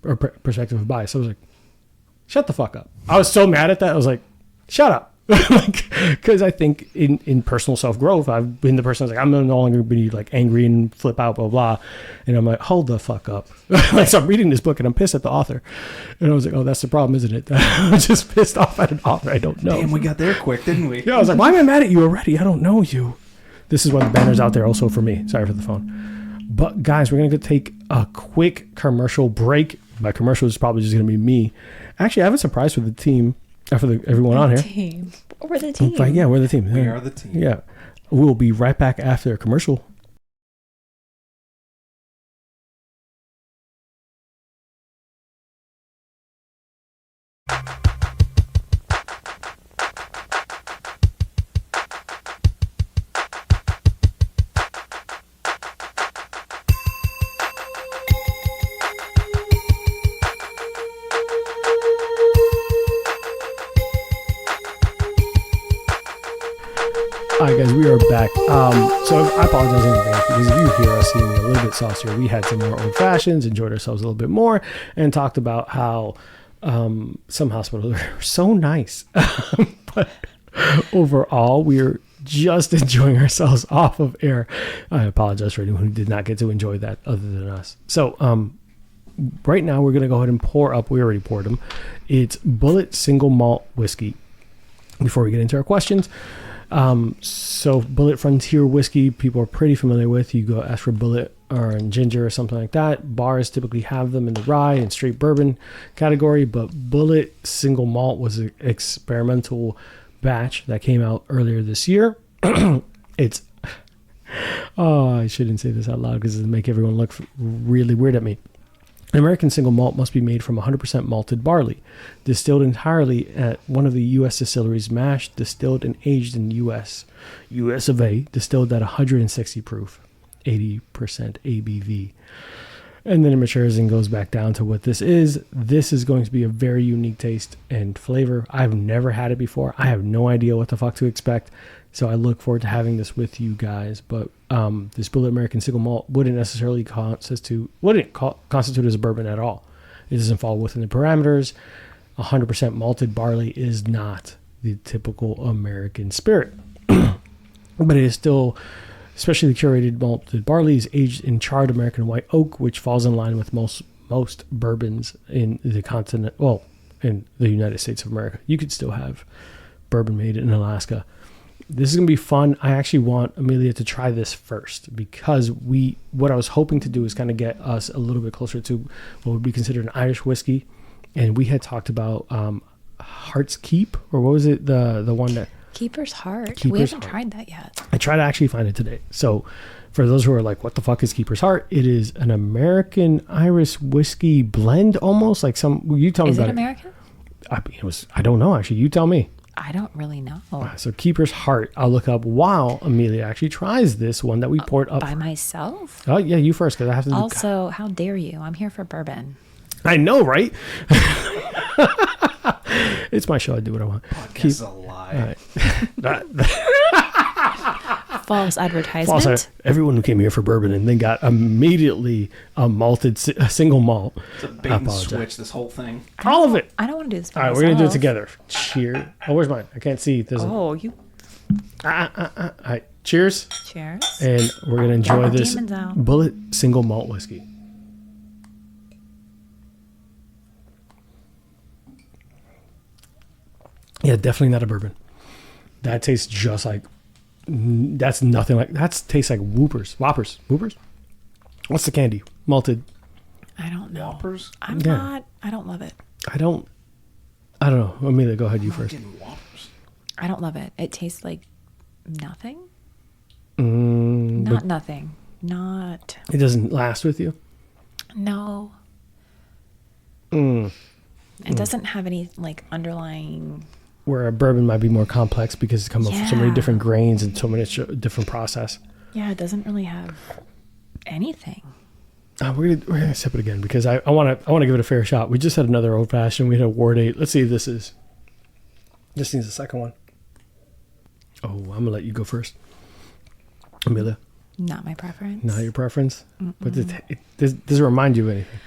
or perspective of bias. So I was like, shut the fuck up. I was so mad at that. I was like, shut up. Because I think in personal self-growth, I've been the person that's like, I'm no longer be like angry and flip out, blah, blah. And I'm like, hold the fuck up. So I'm reading this book and I'm pissed at the author. And I was like, oh, that's the problem, isn't it? I'm just pissed off at an author I don't know. Damn, we got there quick, didn't we? Yeah, I was like, why am I mad at you already? I don't know you. This is why the banner's out there also for me. Sorry for the phone. But guys, we're going to take a quick commercial break. By commercial, it's probably just going to be me. Actually, I have a surprise for the team, for everyone on here. We're the team. Yeah, we're the team. We are the team. Yeah. We'll be right back after a commercial. All right, guys, we are back. So I apologize in advance because if you hear us seeming a little bit saucier, we had some more old fashions, enjoyed ourselves a little bit more, and talked about how some hospitals are so nice. But overall, we're just enjoying ourselves off of air. I apologize for anyone who did not get to enjoy that other than us. So right now, we're going to go ahead and pour up. We already poured them. It's Bulleit Single Malt Whiskey. Before we get into our questions. So Bulleit Frontier whiskey, people are pretty familiar with. You go ask for Bulleit or ginger or something like that. Bars typically have them in the rye and straight bourbon category, but Bulleit Single Malt was an experimental batch that came out earlier this year. It's, I shouldn't say this out loud because it'll make everyone look really weird at me. An American single malt must be made from 100% malted barley, distilled entirely at one of the U.S. distilleries, mashed, distilled, and aged in U.S. of A, distilled at 160 proof, 80% ABV. And then it matures and goes back down to what this is. This is going to be a very unique taste and flavor. I've never had it before. I have no idea what the fuck to expect. So I look forward to having this with you guys. But this Bulleit American Single Malt wouldn't necessarily constitute as a bourbon at all. It doesn't fall within the parameters. 100% malted barley is not the typical American spirit. But it is still Especially the curated malted barley is aged in charred American white oak, which falls in line with most bourbons in the continent. Well, in the United States of America, you could still have bourbon made in Alaska. This is gonna be fun. I actually want Amelia to try this first because what I was hoping to do is kind of get us a little bit closer to what would be considered an Irish whiskey, and we had talked about Heart's Keep, or what was it, the one that Keeper's Heart. Keeper's We haven't Heart. tried that yet. I tried to actually find it today. So for those who are like, what the fuck is Keeper's Heart? It is an American Irish whiskey blend, almost like you tell me Is about it American? I don't know, actually. You tell me. I don't really know. So Keeper's Heart, I'll look up while Amelia actually tries this one that we poured up. By myself? Oh, yeah, you first, because I have to do. Also, how dare you? I'm here for bourbon. I know, right? It's my show. I do what I want. Podcast is a lie. All right. False advertisement. False. Everyone who came here for bourbon and then got immediately a single malt. It's a bait and switch, this whole thing. All of it. I don't want to do this by All right, myself. we're going to do it together. Cheers. Oh, where's mine? I can't see. There's Oh, you. All right, cheers. Cheers. And we're going to enjoy the this demons out. Bullet single malt whiskey. Yeah, definitely not a bourbon. That tastes just like, that's nothing like, that tastes like Whoppers. What's the candy? Malted. I don't know. Whoppers? I don't love it. I don't know. Amelia, go ahead, you I'm first. getting Whoppers. I don't love it. It tastes like nothing. But Nothing. Not. it doesn't last with you? No. It doesn't have any like underlying. Where a bourbon might be more complex because it's come from so many Yeah. different grains and so many different process. Yeah, it doesn't really have anything. We're gonna sip it again because I want to give it a fair shot. We just had another old fashioned. We had a Ward 8. Let's see if this needs the second one. Oh, I'm gonna let you go first, Amelia. Not my preference. Not your preference, but does it remind you of anything?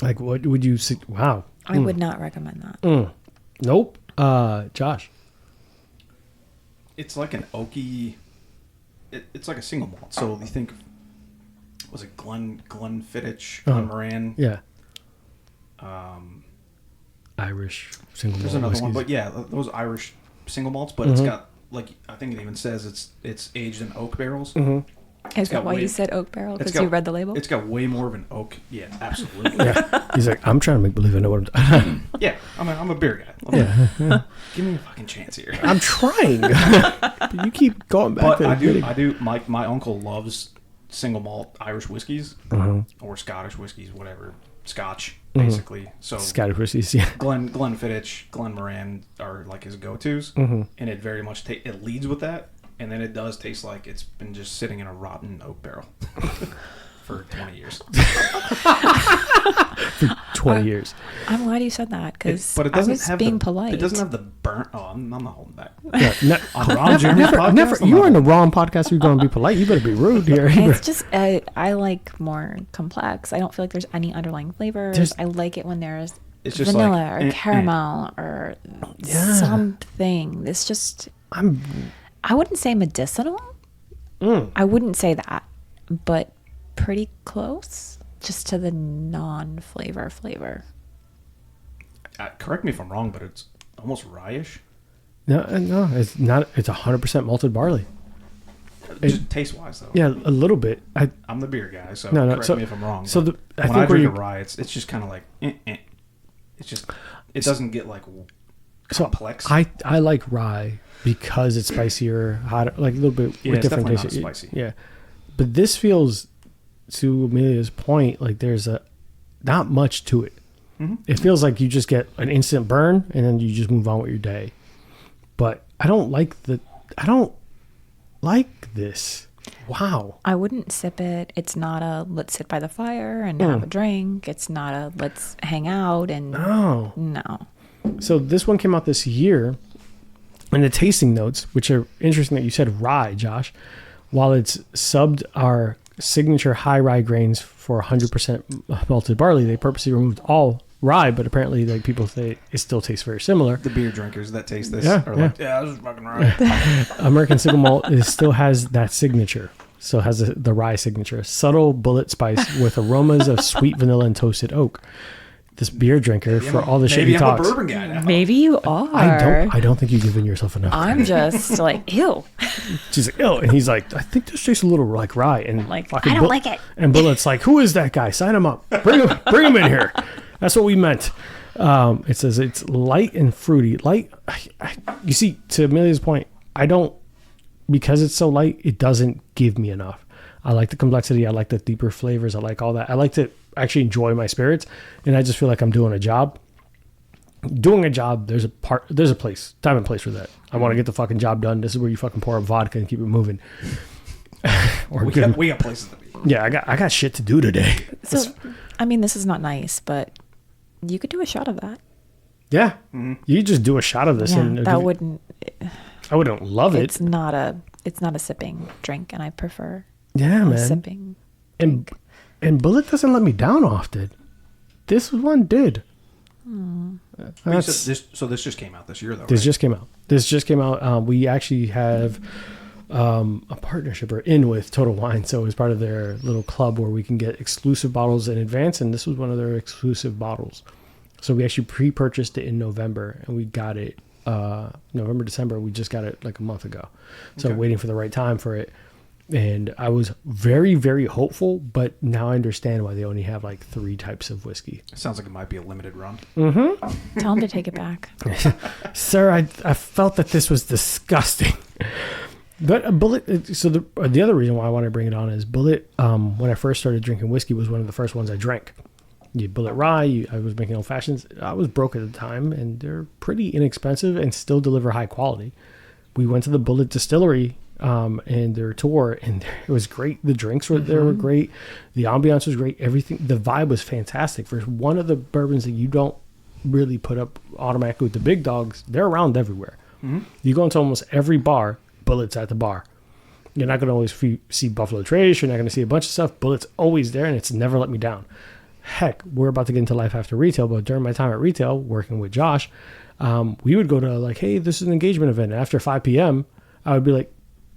Like, what would you say? Wow. I would not recommend that. Nope. Josh. It's like an oaky. It's like a single malt. So you think, was it Glenfiddich, Glenmoran? Yeah. Irish single malt. There's another one, whiskeys. but yeah, those Irish single malts. But it's got like, I think it even says it's aged in oak barrels. Is that got why way- you said oak barrel? it's Because got- you read the label? It's got way more of an oak. Yeah, absolutely. Yeah. He's like, I'm trying to make believe I know what I'm. Yeah, I'm a beer guy. Give me a fucking chance here. I'm trying. But you keep going back But to the I do. My uncle loves single malt Irish whiskeys or Scottish whiskeys, whatever. Scotch, basically. So Scottish whiskeys. Yeah. Glenfiddich, Glenmoran are like his go-tos, and it very much it leads with that, and then it does taste like it's been just sitting in a rotten oak barrel for 20 years. 20 years. I'm glad you said that because But it I doesn't was have being the, polite. It doesn't have the burnt. Oh, I'm not holding back. Yeah, On Ron Jeremy's podcast, never. I'm You not are in the wrong podcast. You're going to be polite. You better be rude here. It's just I like more complex. I don't feel like there's any underlying flavors. I like it when there's It's just vanilla like, or caramel or Yeah. something. It's just I wouldn't say medicinal. I wouldn't say that, but pretty close, just to the non-flavor flavor. Correct me if I'm wrong, but it's almost rye-ish. No, it's not. It's 100% malted barley. Just taste-wise, though. Yeah, a little bit. I'm the beer guy, so No, correct so- me if I'm wrong. so but I when think I drink where a rye, it's just kind of like, It's just, it doesn't get like So complex. I like rye because it's spicier, hotter, like a little bit Yeah, it's different definitely taste. not spicy. Yeah, but this feels, to Amelia's point, like there's not much to it. It feels like you just get an instant burn and then you just move on with your day. But I don't like this. Wow. I wouldn't sip it. It's not a let's sit by the fire and have a drink. It's not a let's hang out and Oh. no. So this one came out this year, and the tasting notes, which are interesting that you said rye, Josh, while it's subbed our signature high rye grains for 100% malted barley, they purposely removed all rye, but apparently like people say it still tastes very similar. The beer drinkers that taste this Yeah, are yeah. like, yeah, this is fucking right. American single malt still has that signature. So it has the rye signature. Subtle bullet spice with aromas of sweet vanilla and toasted oak. This beer drinker, for all the shit he Maybe I'm talks. a bourbon guy now. Maybe you are. I don't think you've given yourself enough. I'm just like, ew. She's like, oh, and he's like, I think this tastes a little like rye. And Like, fucking I don't like it. And Bullet's like, who is that guy? Sign him up. Bring him in here. That's what we meant. It says it's light and fruity. Light. You see, to Amelia's point, because it's so light, it doesn't give me enough. I like the complexity. I like the deeper flavors. I like all that. I like to actually enjoy my spirits, and I just feel like I'm doing a job. Doing a job, there's a place, time and place for that. I want to get the fucking job done. This is where you fucking pour up vodka and keep it moving. Or We got places to be. yeah, I got shit to do today. So, I mean, this is not nice, but you could do a shot of that. Yeah, you just do a shot of this, Yeah, and that wouldn't. I wouldn't love it. It's not a sipping drink, and I prefer Yeah, a man. sipping. And Bullet doesn't let me down often. This one did. Wait, so this just came out this year, though, This right? just came out. We actually have a partnership or in with Total Wine, so it's part of their little club where we can get exclusive bottles in advance, and this was one of their exclusive bottles. So we actually pre-purchased it in November, and we got it November, December. We just got it like a month ago, so Okay. waiting for the right time for it. And I was very, very hopeful, but now I understand why they only have like 3 types of whiskey. Sounds like it might be a limited run. Tell him to take it back. Sir, I felt that this was disgusting. But Bullet, so the other reason why I want to bring it on is Bullet, when I first started drinking whiskey, was one of the first ones I drank. You Bullet Rye, I was making old fashions. I was broke at the time, and they're pretty inexpensive and still deliver high quality. We went to the Bullet Distillery and their tour, and it was great. The drinks were there were great. The ambiance was great. Everything, the vibe was fantastic. For one of the bourbons that you don't really put up automatically with the big dogs, they're around everywhere. You go into almost every bar, Bullet's at the bar. You're not going to always see Buffalo Trace. You're not going to see a bunch of stuff. Bullet's always there, and it's never let me down. Heck, we're about to get into life after retail, but during my time at retail, working with Josh, we would go to like, hey, this is an engagement event. After 5 p.m., I would be like,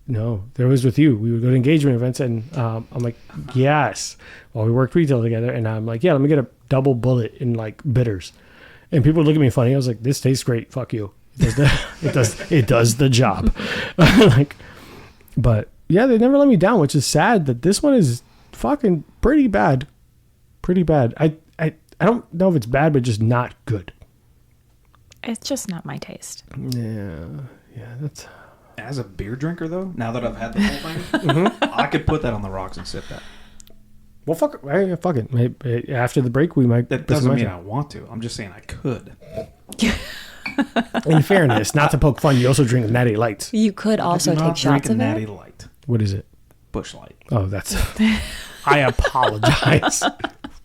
no, there was with you. We would go to engagement events, and I'm like, yes. Well, we worked retail together, and I'm like, yeah, let me get a double Bullet in like bitters. And people would look at me funny. I was like, this tastes great. Fuck you. It does the job. Like, but yeah, they never let me down, which is sad that this one is fucking pretty bad. Pretty bad. I don't know if it's bad, but just not good. It's just not my taste. Yeah, that's. As a beer drinker, though, now that I've had the whole thing, I could put that on the rocks and sip that. Well, fuck it. Maybe after the break, we might. That doesn't mean I want to. I'm just saying I could. In fairness, not to poke fun, you also drink Natty Lights. You could also I do take not shots drink a of Natty it. Light. What is it? Bush Light. Oh, that's. I apologize.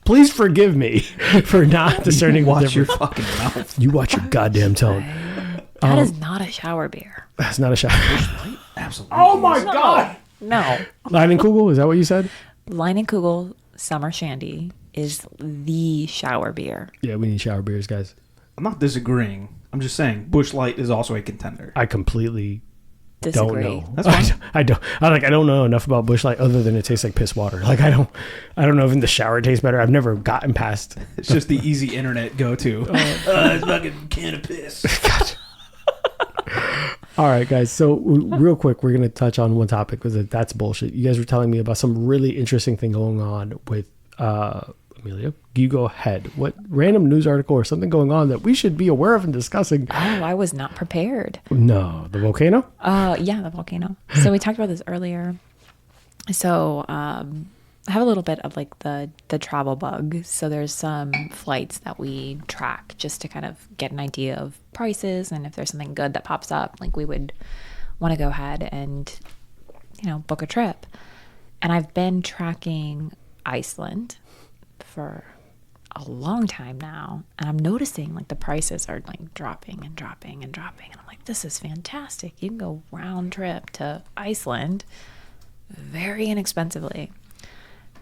Please forgive me for not discerning the Watch your difference. fucking mouth. You watch your goddamn tone. That is not a shower beer. That's not a shot. Absolutely. Oh my god! No. Leinenkugel, is that what you said? Leinenkugel Summer Shandy is the shower beer. Yeah, we need shower beers, guys. I'm not disagreeing. I'm just saying Bush Light is also a contender. I completely Disagree. don't know. That's fine. I don't know enough about Busch Light other than it tastes like piss water. Like I don't know if in the shower it tastes better. I've never gotten past. It's just the easy internet go-to. It's fucking can of piss. All right, guys. So real quick, we're gonna touch on one topic because that's bullshit. You guys were telling me about some really interesting thing going on with Amelia. You go ahead. What random news article or something going on that we should be aware of and discussing? Oh, I was not prepared. No, the volcano. Yeah, the volcano. So we talked about this earlier. So I have a little bit of like the travel bug. So there's some flights that we track just to kind of get an idea of prices, and if there's something good that pops up, like we would want to go ahead and book a trip. And I've been tracking Iceland for a long time now, and I'm noticing like the prices are like dropping and dropping and dropping, and I'm like, this is fantastic. You can go round trip to Iceland very inexpensively.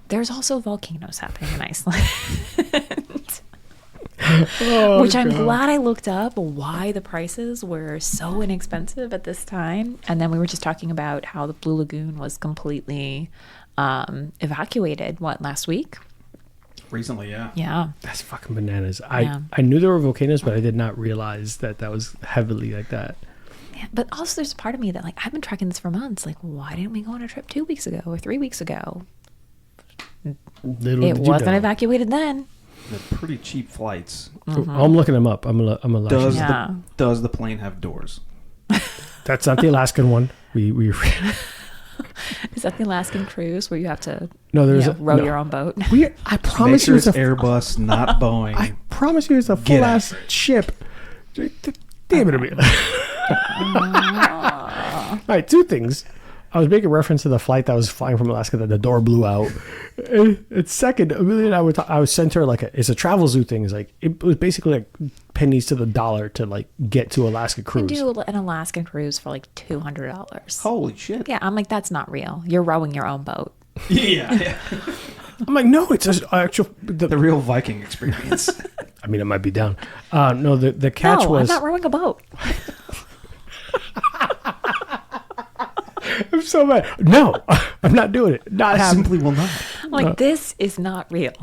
There's also volcanoes happening in Iceland. Oh, Which I'm God. glad I looked up why the prices were so inexpensive at this time. And then we were just talking about how the Blue Lagoon was completely evacuated, last week? Recently, yeah. Yeah. That's fucking bananas. Yeah. I knew there were volcanoes, but I did not realize that was heavily like that. Yeah, but also there's a part of me that, like, I've been tracking this for months. Like, why didn't we go on a trip 2 weeks ago or 3 weeks ago? Little It did you wasn't know. evacuated then. They're pretty cheap flights. I'm looking them up. I'm gonna Does Yeah. does the plane have doors? That's not the Alaskan one. We Is that the Alaskan cruise where you have to no. There's row no. your own boat? I promise Make sure you it's it's a Airbus, not Boeing. I promise you it's a Get full out. ass ship. Damn it, Amelia. All right, two things. I was making reference to the flight that was flying from Alaska that the door blew out. And second, Amelia and I was sent her like it's a travel zoo thing. It's like it was basically like pennies to the dollar to like get to Alaska You cruise. do an Alaskan cruise for like $200. Holy shit. Yeah, I'm like, that's not real. You're rowing your own boat. Yeah. I'm like, no, it's an actual. The real Viking experience. I mean, it might be down. No, the catch No, was. I'm not rowing a boat. I'm so mad. No, I'm not doing it. Not I happening. simply will not. I'm like, this is not real.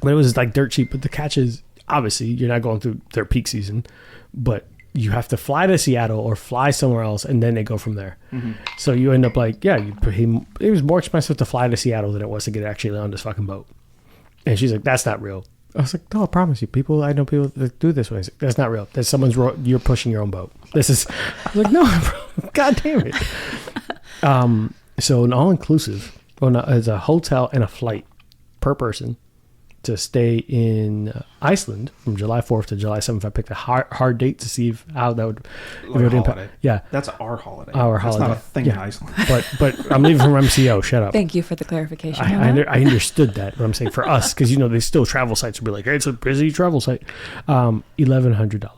But it was like dirt cheap. But the catch is obviously you're not going through their peak season, but you have to fly to Seattle or fly somewhere else, and then they go from there. Mm-hmm. So you end up like, yeah, it was more expensive to fly to Seattle than it was to get actually on this fucking boat. And she's like, that's not real. I was like, no, I promise you, I know people that do this way. Like, that's not real. That's you're pushing your own boat. This is, I was like, no, bro, God damn it. So an all-inclusive, it's a hotel and a flight per person to stay in Iceland from July 4th to July 7th. I picked a hard date to see how that would, if it would impact. Yeah. That's our holiday. Our That's holiday. not a thing in Iceland. But I'm leaving from MCO. Shut up. Thank you for the clarification. I understood that. What I'm saying for us, because they still travel sites would be like, hey, it's a busy travel site. $1,100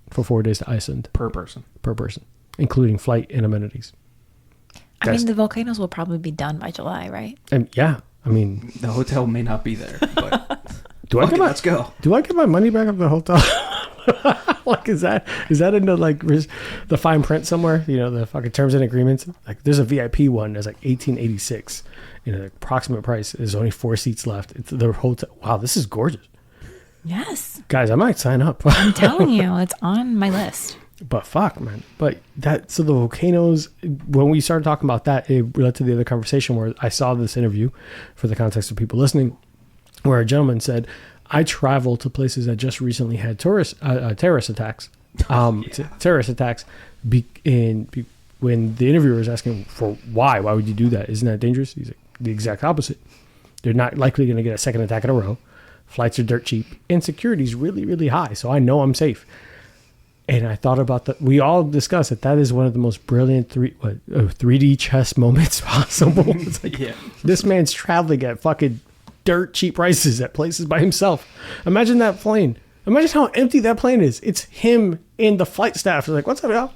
for 4 days to Iceland Per person. including flight and amenities. I mean, the volcanoes will probably be done by July, right? And yeah, I mean, The hotel may not be there, but let's go. Do I get my money back at the hotel? Like, is that in the like the fine print somewhere? The fucking terms and agreements. Like, there's a VIP one that's like $1,886. The approximate price is only 4 seats left. It's the hotel. Wow, this is gorgeous, Yes. guys. I might sign up. I'm telling you, it's on my list. But fuck, man. But so the volcanoes, when we started talking about that, it led to the other conversation where I saw this interview for the context of people listening, where a gentleman said, I travel to places that just recently had terrorist attacks. Terrorist attacks. When the interviewer was asking for why would you do that? Isn't that dangerous? He's like, the exact opposite. They're not likely going to get a second attack in a row. Flights are dirt cheap. And security is really, really high. So I know I'm safe. And I thought about we all discussed that is one of the most brilliant 3D chess moments possible. It's like, this man's traveling at fucking dirt cheap prices at places by himself. Imagine that plane. Imagine how empty that plane is. It's him and the flight staff. They're like, what's up, y'all?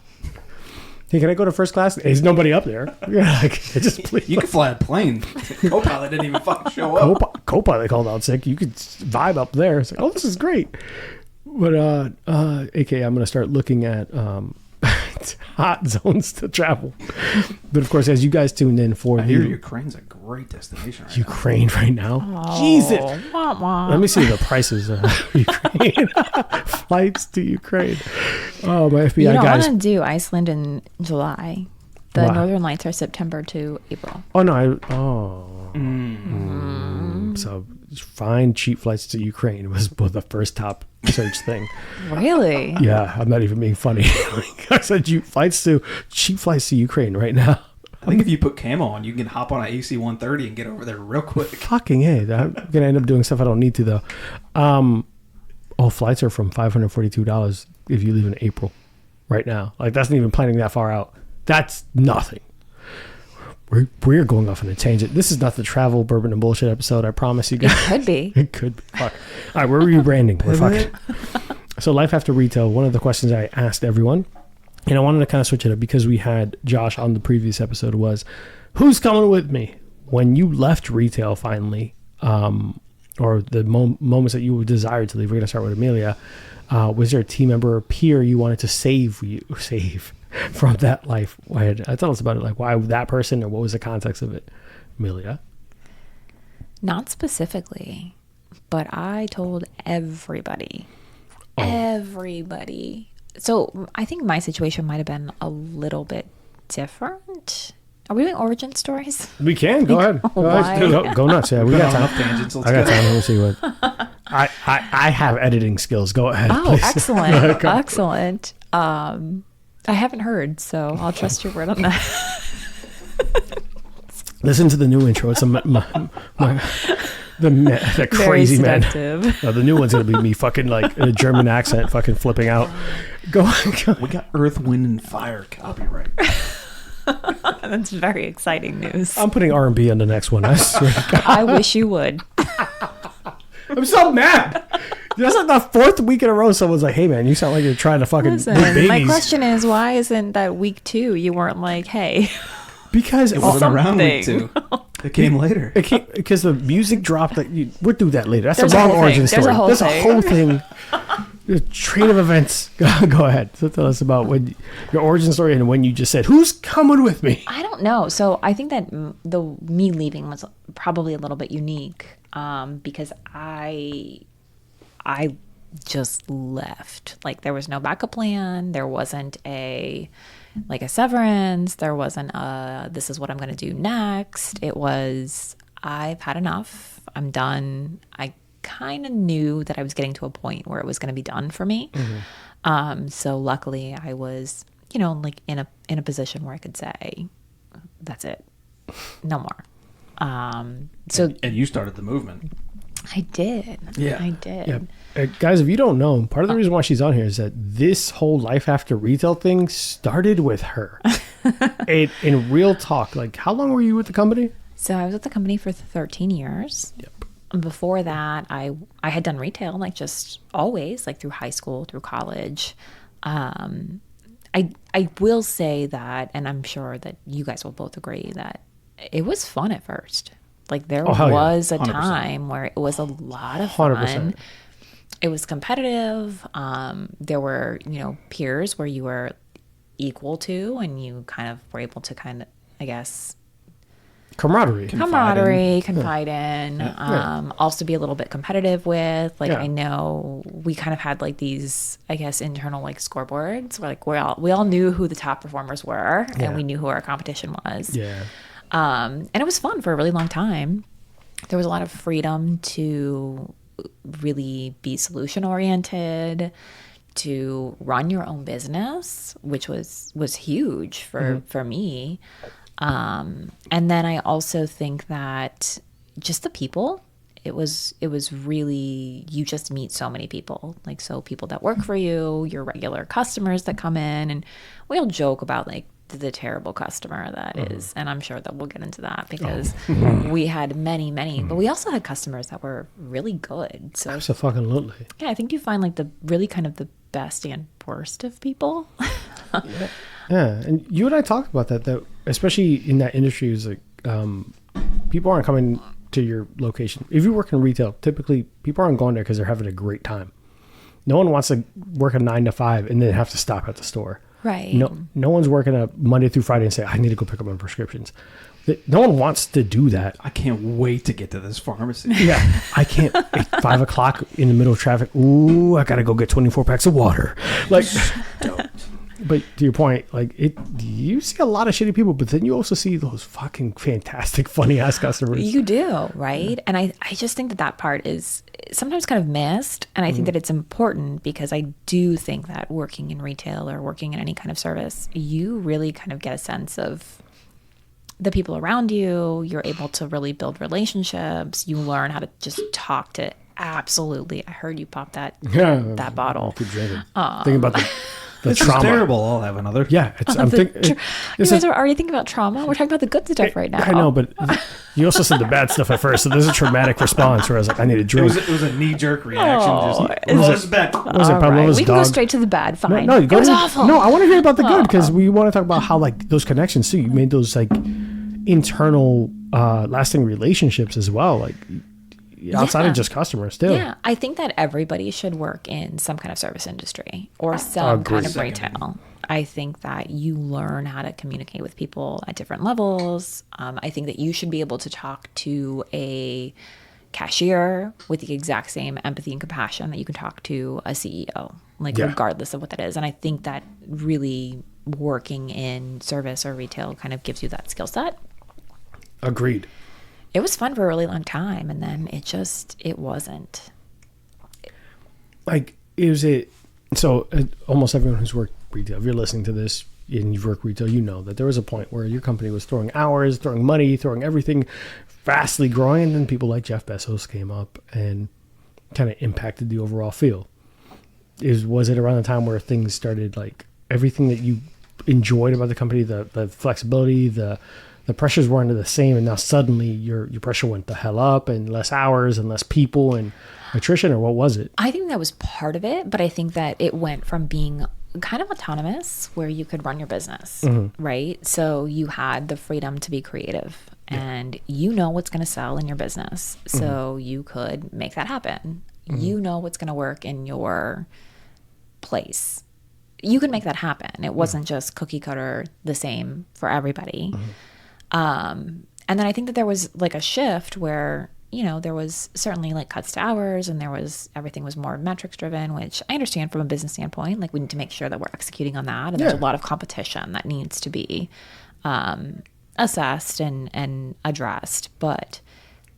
Hey, can I go to first class? There's nobody up there. You can fly a plane. Co-pilot didn't even fucking show up. Co-pilot called out sick. You could vibe up there. It's like, oh, this is great. But AK, I'm gonna start looking at hot zones to travel. But of course, as you guys tuned in for I hear Ukraine's a great destination right Ukraine right now. Jesus. Let me see the prices of Ukraine. Flights to Ukraine. Oh, my FBI You don't guys. want to do Iceland in July. The Why? Northern Lights are September to April. Oh no! So find cheap flights to Ukraine was the first top search thing. Really? Yeah, I'm not even being funny. I said cheap flights to Ukraine right now. I think if you put camo on, you can hop on an AC-130 and get over there real quick. Fucking hey, I'm gonna end up doing stuff I don't need to though. All flights are from $542 if you leave in April. Right now, like that's not even planning that far out. That's nothing. We're going off on a tangent. This is not the travel bourbon and bullshit episode. I promise you guys. It could be. It could be. Fuck. All right, we're rebranding. We're fucking. So life after retail. One of the questions I asked everyone, and I wanted to kind of switch it up because we had Josh on the previous episode, was, who's coming with me? When you left retail finally, or the moments that you would desire to leave? We're going to start with Amelia. Was there a team member or peer you wanted to save from that life? Tell us about it. Like, why that person, or what was the context of it? Amelia? Not specifically, but I told everybody. Everybody. So I think my situation might have been a little bit different. Are we doing origin stories? We can. Go ahead. Go nuts. Yeah, we got time. Tangents. I got time. Let's see what. I have editing skills. Go ahead. Oh, please. excellent. Excellent. I haven't heard, so I'll trust your word on that. Listen to the new intro. It's the crazy man. No, the new one's gonna be me fucking like in a German accent, fucking flipping out. Go. We got Earth, Wind, and Fire copyright. That's very exciting news. I'm putting R&B on the next one. I swear to God. I wish you would. I'm so mad. That's like the fourth week in a row someone's like, hey man, you sound like you're trying to fucking Listen, make babies. my question is, why isn't that week 2 you weren't like, hey, because it wasn't around week 2. It came later. Because the music dropped. We'll do that later. That's There's the wrong a whole origin thing. story. There's a whole thing. The train of events. Go ahead. So tell us about your origin story and when you just said, "Who's coming with me?" I don't know. So I think that me leaving was probably a little bit unique because I just left. Like there was no backup plan. There wasn't a severance. There wasn't this is what I'm going to do next. It was, I've had enough. I'm done. I kind of knew that I was getting to a point where it was going to be done for me. Mm-hmm. So luckily I was, in a position where I could say, that's it. No more. And you started the movement. I did. Yeah. I did. Yeah. Guys, if you don't know, part of the reason why she's on here is that this whole life after retail thing started with her. In real talk, like how long were you with the company? So I was with the company for 13 years. Yep. Before that, I had done retail, just always, through high school, through college. I will say that, and I'm sure that you guys will both agree, that it was fun at first. There was a 100%. time where it was a lot of fun. 100%. It was competitive. There were, peers where you were equal to, and you kind of were able to I guess, camaraderie, confide in, also be a little bit competitive with. I know we kind of had these, I guess, internal scoreboards where we all knew who the top performers were, and we knew who our competition was. Yeah. And it was fun for a really long time. There was a lot of freedom to really be solution oriented, to run your own business, which was huge for me. And then I also think that just the people, it was really, you just meet so many people, so people that work for you, your regular customers that come in, and we all joke about the terrible customer that is, and I'm sure that we'll get into that because we had many, but we also had customers that were really good. So absolutely. Yeah, I think you find the really kind of the best and worst of people. Yeah, and you and I talked about that especially in that industry is people aren't coming to your location. If you work in retail, typically people aren't going there because they're having a great time. No one wants to work a 9 to 5 and then have to stop at the store. Right. No one's working a Monday through Friday and say, I need to go pick up my prescriptions. No one wants to do that. I can't wait to get to this pharmacy. Yeah, I can't. At 5 o'clock in the middle of traffic. Ooh, I gotta go get 24 packs of water. Don't. But to your point, you see a lot of shitty people, but then you also see those fucking fantastic, funny ass customers. You do, right? And I just think that part is sometimes kind of missed. And I think that it's important because I do think that working in retail or working in any kind of service, you really kind of get a sense of the people around you. You're able to really build relationships. You learn how to just talk to absolutely. I heard you pop that bottle. Keep drinking. Thinking about the trauma. Is terrible. I'll have another. Yeah, you guys are already thinking about trauma. We're talking about the good stuff right now. I know, but you also said the bad stuff at first, so there's a traumatic response where I was like, I need a drink. It was a knee-jerk reaction. It's bad. We can go straight to the bad. Fine. No, it was awful. No, I want to hear about the good because we want to talk about how those connections too. You made those internal lasting relationships as well. outside Yeah. of just customers too. Yeah, I think that everybody should work in some kind of service industry or some kind of retail. I think that you learn how to communicate with people at different levels. I think that you should be able to talk to a cashier with the exact same empathy and compassion that you can talk to a CEO, like regardless of what that is. And I think that really working in service or retail kind of gives you that skill set. Agreed. It was fun for a really long time, and then it wasn't. Like, so almost everyone who's worked retail, if you're listening to this and you've worked retail, you know that there was a point where your company was throwing hours, throwing money, throwing everything, vastly growing, and then people like Jeff Bezos came up and kind of impacted the overall feel. Was it around the time where things started, like everything that you enjoyed about the company, the flexibility, the pressures weren't the same, and now suddenly your pressure went the hell up, and less hours and less people and attrition, or what was it? I think that was part of it, but I think that it went from being kind of autonomous where you could run your business, right? So you had the freedom to be creative and you know what's going to sell in your business. So you could make that happen. You know what's going to work in your place. You could make that happen. It wasn't just cookie cutter the same for everybody. And then I think that there was like a shift where, you know, there was certainly like cuts to hours, and everything was more metrics driven, which I understand from a business standpoint. Like, we need to make sure that we're executing on that. And there's a lot of competition that needs to be assessed and addressed. But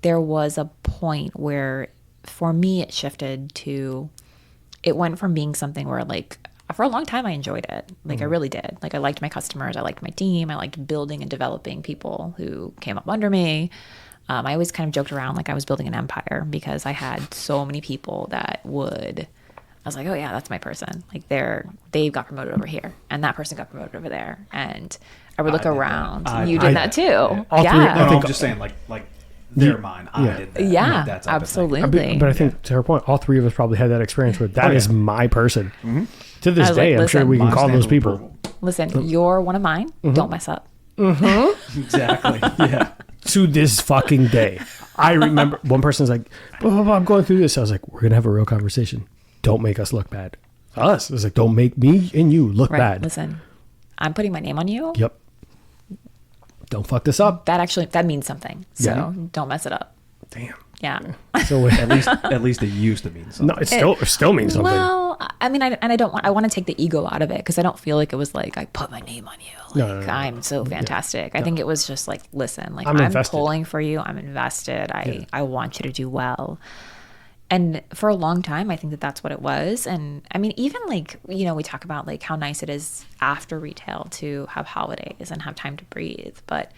there was a point where for me it shifted to, it went from being something where like, for a long time I enjoyed it. Like I really did. Like I liked my customers. I liked my team. I liked building and developing people who came up under me. I always kind of joked around like I was building an empire because I had so many people that I was like, oh yeah, that's my person. Like they got promoted over here, and that person got promoted over there. And I would look around. You did that too. Yeah. I'm just saying like they're mine. I did that. Yeah, like, that's absolutely. But I think to her point, all three of us probably had that experience where that is my person. To this day, I'm sure we can call those people. Listen, you're one of mine. Don't mess up. Exactly. Yeah. To this fucking day, I remember one person's like, blah, blah, blah, I'm going through this. I was like, we're gonna have a real conversation. Don't make us look bad. Us. It was like, don't make me and you look bad. Listen, I'm putting my name on you. Yep. Don't fuck this up. That means something. So don't mess it up. Damn. Yeah. So at least it used to mean something. No, it still means something. Well, I mean, I want to take the ego out of it because I don't feel like it was like I put my name on you. Like, no. I'm so fantastic. I think it was just like, listen, like I'm pulling for you. I'm invested. I want you to do well. And for a long time, I think that that's what it was. And I mean, even like, you know, we talk about like how nice it is after retail to have holidays and have time to breathe. But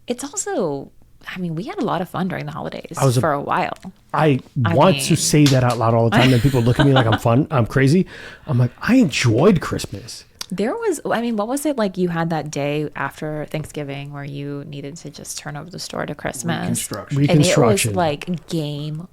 it's also, I mean, we had a lot of fun during the holidays for a while. I want to say that out loud all the time. And people look at me like I'm crazy. I'm like, I enjoyed Christmas. There was, I mean, what was it like you had that day after Thanksgiving where you needed to just turn over the store to Christmas? Reconstruction. And it was like game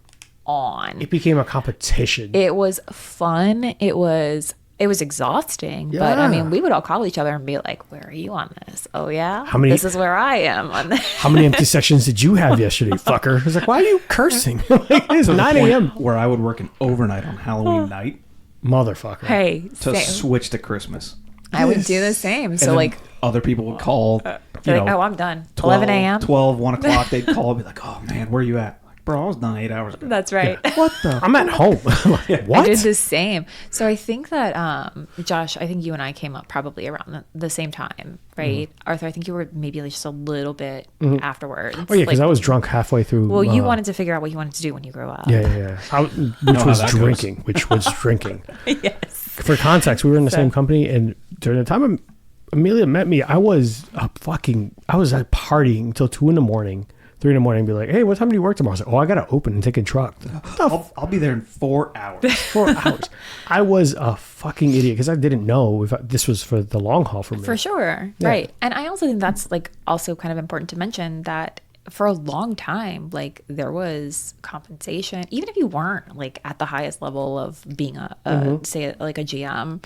on. It became a competition. It was fun. It was exhausting, but I mean, we would all call each other and be like, where are you on this? Oh yeah? This is where I am on this. How many empty sections did you have yesterday, fucker? I was like, why are you cursing? Like, it's 9 a.m. Where I would work an overnight on Halloween night. Motherfucker. Hey. Switch to Christmas. I would do the same. So like other people would call, like, oh, I'm done. 11 a.m. 12, 1 o'clock, they'd call and be like, oh man, where are you at? Bro, I was done 8 hours ago. That's right. Yeah. What the? I'm at home. Like, what? I did the same. So I think that, Josh, I think you and I came up probably around the same time, right? Arthur, I think you were maybe just a little bit afterwards. Oh, yeah, because I was drunk halfway through. Well, you wanted to figure out what you wanted to do when you grew up. Yeah. Which was drinking. Yes. For context, we were in the same company, and during the time Amelia met me, I was partying till 2 a.m. 3 a.m. and be like, hey, what time do you work tomorrow? I was like, oh, I got to open and take a truck. I'll be there in 4 hours. 4 hours. I was a fucking idiot because I didn't know if this was for the long haul for me. For sure. Yeah. Right. And I also think that's like also kind of important to mention that for a long time, like there was compensation, even if you weren't like at the highest level of being say like a GM,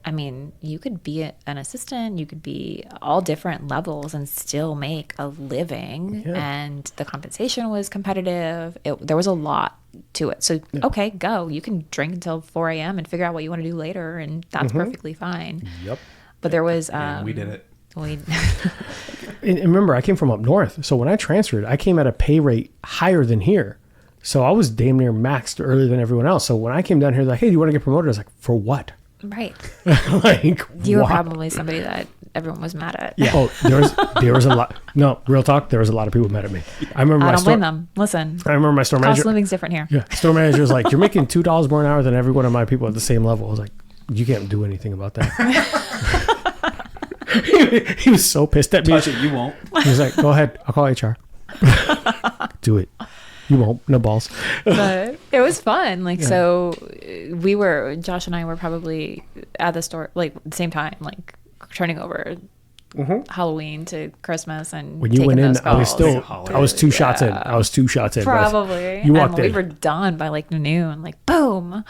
I mean, you could be an assistant, you could be all different levels and still make a living. Yeah. And the compensation was competitive. There was a lot to it. So, okay, go. You can drink until 4 a.m. and figure out what you want to do later, and that's perfectly fine. Yep. But there was... And we did it. And remember, I came from up north. So when I transferred, I came at a pay rate higher than here. So I was damn near maxed earlier than everyone else. So when I came down here, like, hey, do you want to get promoted? I was like, for what? Right. Like, You were why? probably somebody that everyone was mad at. Yeah. Oh, there was a lot. No, real talk. There was a lot of people mad at me. I remember I my don't store. blame them. Listen, I remember my store cost manager. of living's different here. Yeah, store manager was like, "You're making $2 more an hour than every one of my people at the same level." I was like, "You can't do anything about that." He was so pissed at me. Touch it, you won't. He was like, "Go ahead, I'll call HR. Do it. You won't. No balls." But it was fun. Like, so we were, Josh and I were probably at the store, like, the same time, like, turning over Halloween to Christmas and When you taking went in, those I was calls. still, I was 2 shots in. I was 2 shots in. Probably. You walked and we in. were done by, like, noon, like, boom.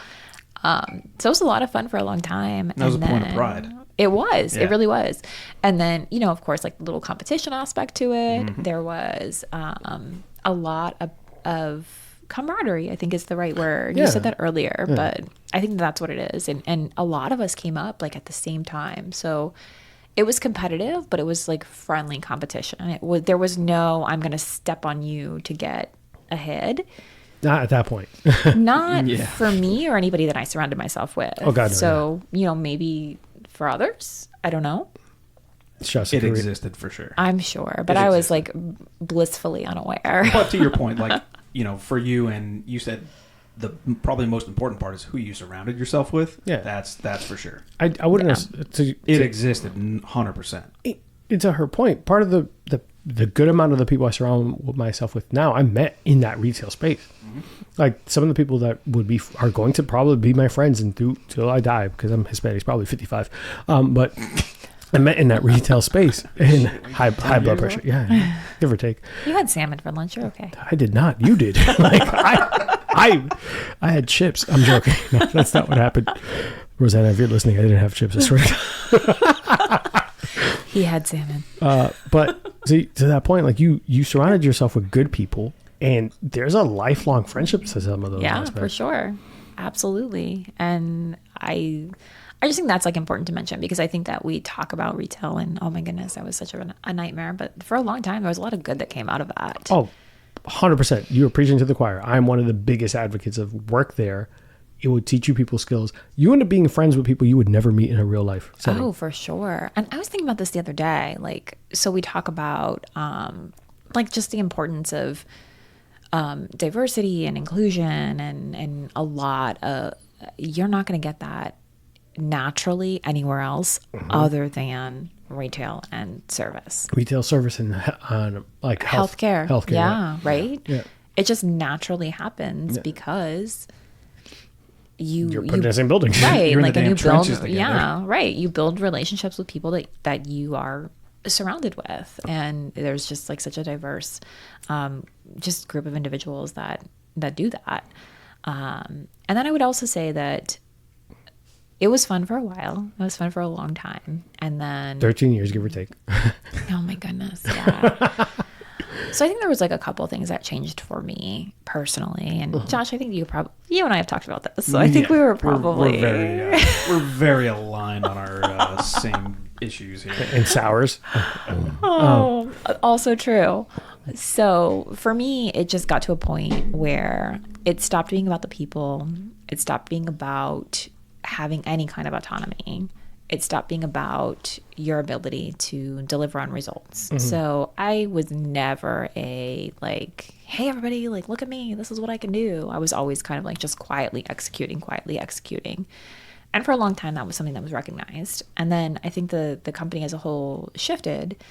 So it was a lot of fun for a long time. That was And a point of then- pride. It was. Yeah. It really was. And then, you know, of course, like the little competition aspect to it. There was a lot of camaraderie, I think is the right word. Yeah. You said that earlier, but I think that's what it is. And a lot of us came up like at the same time. So it was competitive, but it was like friendly competition. There was no, I'm going to step on you to get ahead. Not at that point. Not Yeah. for me or anybody that I surrounded myself with. Oh, God, no, so, you know, maybe for others, I don't know. Shots It of career. existed for sure. I'm sure, but It I was existed. like blissfully unaware. But to your point, like, you know, for you, and you said the probably most important part is who you surrounded yourself with. Yeah. That's for sure. I wouldn't It existed 100%. to her point, part of the good amount of the people I surround myself with now, I met in that retail space. Like some of the people that are going to probably be my friends and till I die, because I'm Hispanic, probably 55. But I met in that retail space and high blood pressure. Yeah, give or take. You had salmon for lunch. You're okay. I did not. You did. Like I had chips. I'm joking. No, that's not what happened. Rosanna, if you're listening, I didn't have chips. I swear to God. He had salmon. But see, to that point, like you surrounded yourself with good people, and there's a lifelong friendship to some of those Yeah, aspects. for sure. Absolutely. And I just think that's like important to mention, because I think that we talk about retail and oh my goodness, that was such a nightmare. But for a long time, there was a lot of good that came out of that. Oh, 100%. You were preaching to the choir. I'm one of the biggest advocates of work there. It would teach you people skills. You end up being friends with people you would never meet in a real life setting. Oh, for sure. And I was thinking about this the other day. Like, so we talk about like just the importance of diversity and inclusion and a lot of, you're not going to get that naturally anywhere else other than retail and service. Retail service and on like Healthcare. Healthcare. Yeah, right? Yeah. It just naturally happens because You're put in the same building. right, You're in the like, and damn you trenches build, together. yeah, right. You build relationships with people that you are surrounded with, and there's just like such a diverse, just group of individuals that do that. And then I would also say that it was fun for a while. It was fun for a long time, and then 13 years, give or take. oh my goodness, yeah. So I think there was like a couple things that changed for me personally, and Josh, I think you and I have talked about this, so I think we were probably we're very aligned on our same issues here. And sours. oh, also true. So for me, it just got to a point where it stopped being about the people. It stopped being about having any kind of autonomy. It stopped being about your ability to deliver on results. So I was never a like, hey, everybody, like, look at me. This is what I can do. I was always kind of like just quietly executing. And for a long time, that was something that was recognized. And then I think the company as a whole shifted,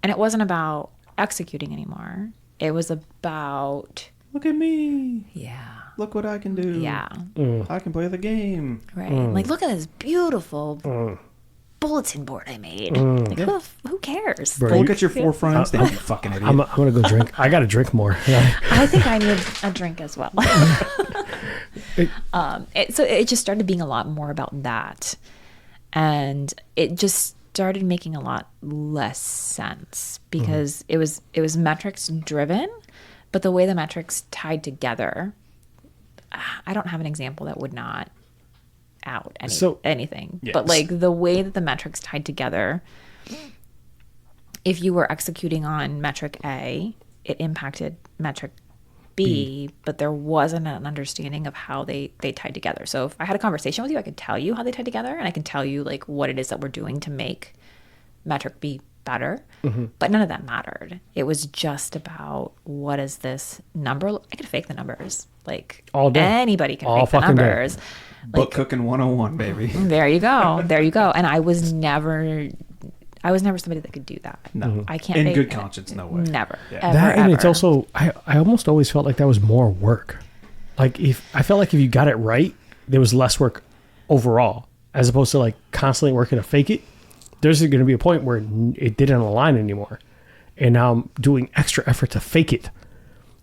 and it wasn't about executing anymore. It was about, Look at me. yeah, Look what I can do. yeah, I can play the game. right. Like, look at this beautiful bulletin board I made. Like, who cares? Bro, Go Like, look at your 4 friends. Thank you, fucking idiot. I'm going to go drink. I got to drink more. I think I need a drink as well. So it just started being a lot more about that. And it just started making a lot less sense because it was metrics driven, but the way the metrics tied together, I don't have an example that would not out anything. Yes. But like the way that the metrics tied together, if you were executing on metric A, it impacted metric B, but there wasn't an understanding of how they tied together. So if I had a conversation with you, I could tell you how they tied together, and I can tell you like what it is that we're doing to make metric B better. But none of that mattered. It was just about what is this number? I could fake the numbers. Like all day. Anybody can all fake the numbers. Book cooking 101, baby. There you go. There you go. And I was never somebody that could do that. No. I can't. In fake good it. conscience, no way. Never. Yeah. Ever, That, and it's ever. also, I almost always felt like that was more work. Like I felt like if you got it right, there was less work overall, as opposed to like constantly working to fake it. There's going to be a point where it didn't align anymore, and now I'm doing extra effort to fake it,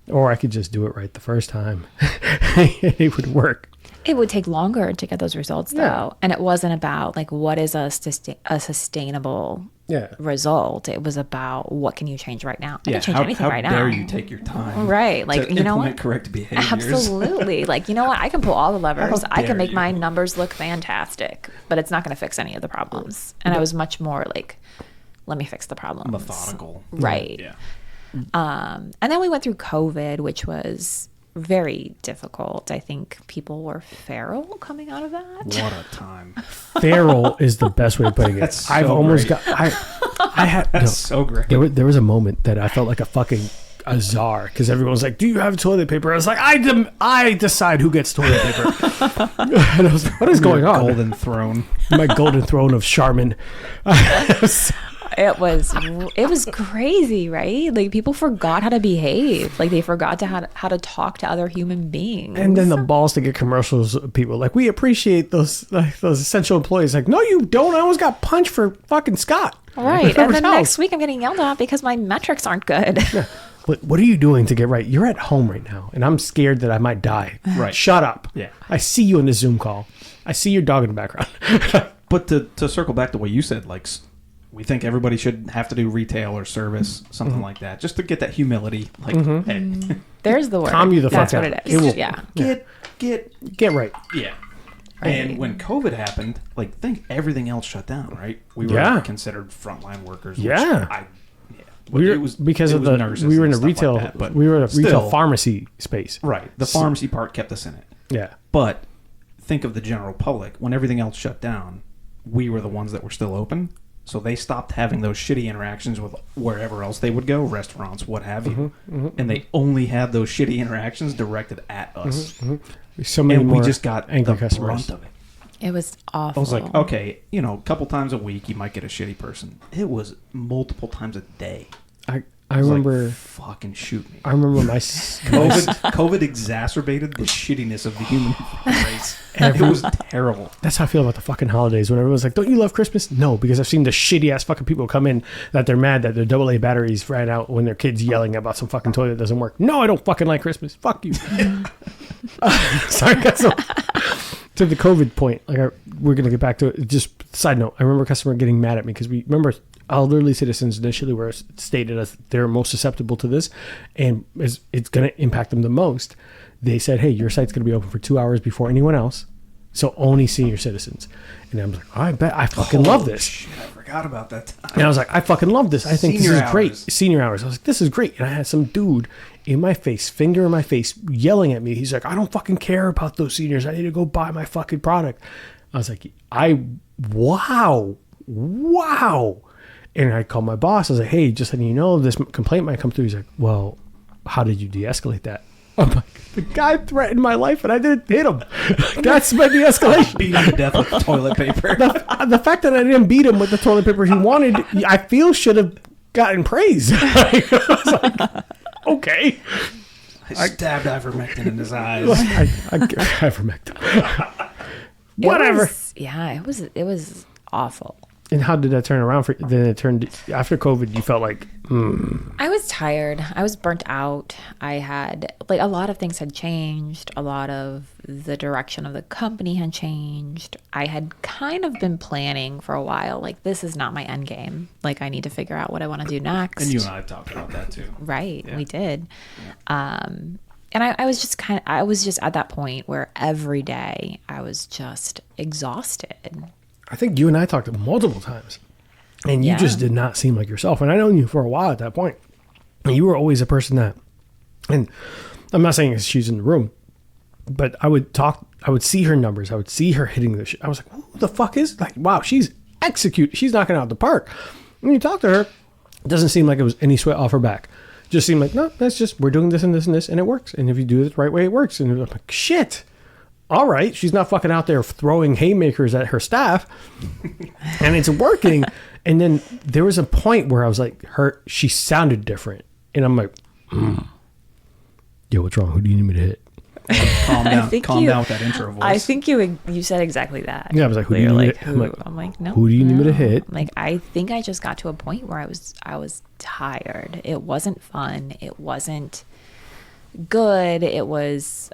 or I could just do it right the first time. It would work. It would take longer to get those results, though. Yeah. And it wasn't about like what is a sustainable result. It was about what can you change right now. I can change anything right now. How dare you take your time? Right. Like, to you know implement what? correct behaviors. Absolutely. Like, you know what? I can pull all the levers. I dare can make you. my numbers look fantastic, but it's not going to fix any of the problems. And I was much more like, let me fix the problems. Methodical. Right. Yeah. And then we went through COVID, which was very difficult. I think people were feral coming out of that. What a time. Feral is the best way of putting it. That's so I've almost great. got. I had. That's so great. There was a moment that I felt like a czar because everyone was like, "Do you have toilet paper?" I was like, "I decide who gets toilet paper." And I was like, "What is going on?" Golden throne. My golden throne of Charmin. It was crazy, right? Like people forgot how to behave. Like they forgot how to talk to other human beings. And then the balls to get commercials of people like, we appreciate those essential employees. Like, no, you don't. I almost got punched for fucking Scott. Right. And then next week I'm getting yelled at because my metrics aren't good. What are you doing to get right? You're at home right now, and I'm scared that I might die. Right. Shut up. Yeah. I see you in the Zoom call. I see your dog in the background. But to circle back to what you said, like we think everybody should have to do retail or service, something like that, just to get that humility. Like, hey, There's the word. Calm you the That's fuck what down. it is. It will- Yeah. Get right. yeah. Right. And when COVID happened, like, think everything else shut down, right? We were Yeah. considered frontline workers. Yeah. But We were it was because it of was the nurses we were in and a stuff retail like that, but we were in a retail still, pharmacy space. right? The pharmacy part kept us in it. Yeah. But think of the general public. When everything else shut down, we were the ones that were still open. So they stopped having those shitty interactions with wherever else they would go, restaurants, what have you. And they only had those shitty interactions directed at us. So many And more we just got angry the customers. brunt of it. It was awful. I was like, okay, a couple times a week you might get a shitty person. It was multiple times a day. I was remember. like, fucking shoot me. I remember my COVID exacerbated the shittiness of the human race. It was terrible. That's how I feel about the fucking holidays. When everyone's like, "Don't you love Christmas?" No, because I've seen the shitty ass fucking people come in that they're mad that their AA batteries ran out when their kids yelling about some fucking toilet that doesn't work. No, I don't fucking like Christmas. Fuck you. Sorry, guys. So, to the COVID point, we're gonna get back to it. Just side note, I remember a customer getting mad at me because we remember elderly citizens initially were stated as they're most susceptible to this, and it's going to impact them the most. They said, "Hey, your site's going to be open for 2 hours before anyone else, so only senior citizens." And I was like, "I bet I fucking love this." Shit, I forgot about that time. And I was like, "I fucking love this. I think Senior this is great." hours. Senior hours. I was like, "This is great." And I had some dude in my face, finger in my face, yelling at me. He's like, "I don't fucking care about those seniors. I need to go buy my fucking product." I was like, wow. And I called my boss. I was like, "Hey, just letting you know, this complaint might come through." He's like, "Well, how did you de-escalate that?" I'm like, "The guy threatened my life and I didn't hit him." That's my de-escalation. Beat him to death with toilet paper. The fact that I didn't beat him with the toilet paper he wanted, I feel should have gotten praise. I was like, okay. I stabbed ivermectin in his eyes. Ivermectin. Whatever. It was awful. And how did that turn around for? Then it turned after COVID. You felt like, I was tired. I was burnt out. I had like a lot of things had changed. A lot of the direction of the company had changed. I had kind of been planning for a while. Like, this is not my end game. Like, I need to figure out what I want to do next. And you and I talked about that too. Right. Yeah. We did. And I was just I was just at that point where every day I was just exhausted. I think you and I talked multiple times, and you Yeah. just did not seem like yourself. And I known you for a while at that point. And you were always a person that, and I'm not saying she's in the room, but I would see her numbers. I would see her hitting the shit. I was like, who the fuck is, like, wow, she's she's knocking out the park. When you talk to her, it doesn't seem like it was any sweat off her back. Just seemed like, no, that's just, we're doing this and this and this, and it works. And if you do it the right way, it works. And I'm like, shit. All right, she's not fucking out there throwing haymakers at her staff, and it's working. And then there was a point where I was like, she sounded different, and I'm like, yo, what's wrong? Who do you need me to hit? Calm down. think Calm you- down with that intro voice. I think you said exactly that. Yeah, I was like, who do you You're need me like, to- who? I'm like, no. who do you need me to no. hit? Like, I think I just got to a point where I was tired. It wasn't fun. It wasn't good. It was,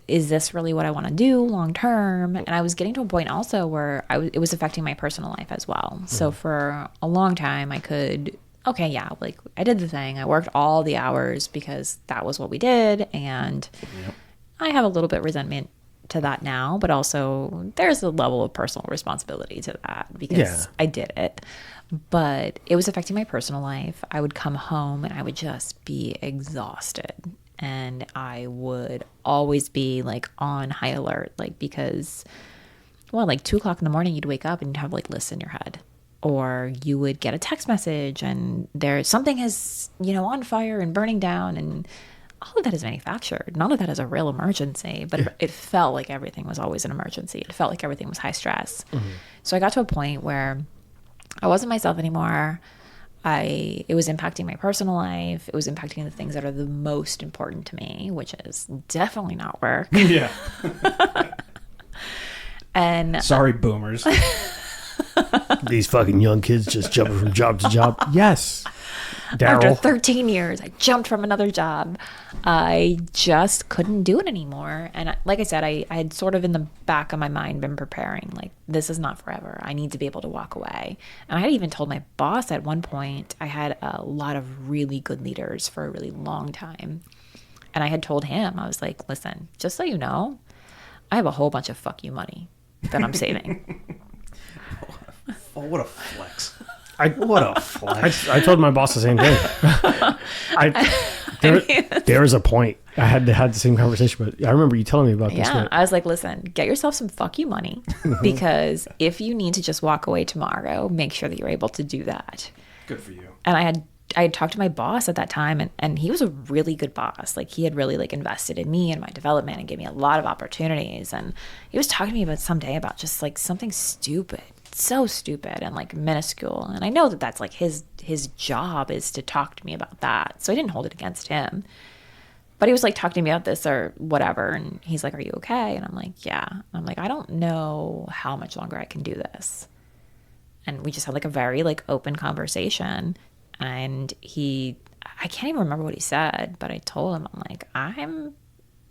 is this really what I want to do long term? And I was getting to a point also where it was affecting my personal life as well. So for a long time, I could, okay, yeah, like I did the thing. I worked all the hours because that was what we did. And I have a little bit resentment to that now, but also there's a level of personal responsibility to that because I did it. But it was affecting my personal life. I would come home and I would just be exhausted. And I would always be like on high alert, like because, well, like 2:00 in the morning, you'd wake up and you'd have like lists in your head. Or you would get a text message and there's something is, on fire and burning down, and all of that is manufactured. None of that is a real emergency, but it felt like everything was always an emergency. It felt like everything was high stress. So I got to a point where I wasn't myself anymore. It was impacting my personal life. It was impacting the things that are the most important to me, which is definitely not work. Yeah. And Sorry, boomers. These fucking young kids just jumping from job to job. Yes. after Daryl. 13 years, I jumped from another job. I just couldn't do it anymore. And like I said, I had sort of in the back of my mind been preparing, like, this is not forever. I need to be able to walk away. And I had even told my boss at one point, I had a lot of really good leaders for a really long time. And I had told him, I was like, listen, just so you know, I have a whole bunch of fuck you money that I'm saving. Oh, what a flex. What a flex. I told my boss the same thing. There was a point. I had the same conversation, but I remember you telling me about this. Yeah, I was like, listen, get yourself some fuck you money, because if you need to just walk away tomorrow, make sure that you're able to do that. Good for you. And I had talked to my boss at that time, and he was a really good boss. Like, he had really like invested in me and my development and gave me a lot of opportunities. And he was talking to me about someday about just like something stupid, so stupid and like minuscule. And I know that that's like his job is to talk to me about that. So I didn't hold it against him. But he was like talking to me about this or whatever. And he's like, are you okay? And I'm like, yeah. And I'm like, I don't know how much longer I can do this. And we just had like a very like open conversation. And I can't even remember what he said, but I told him, I'm like,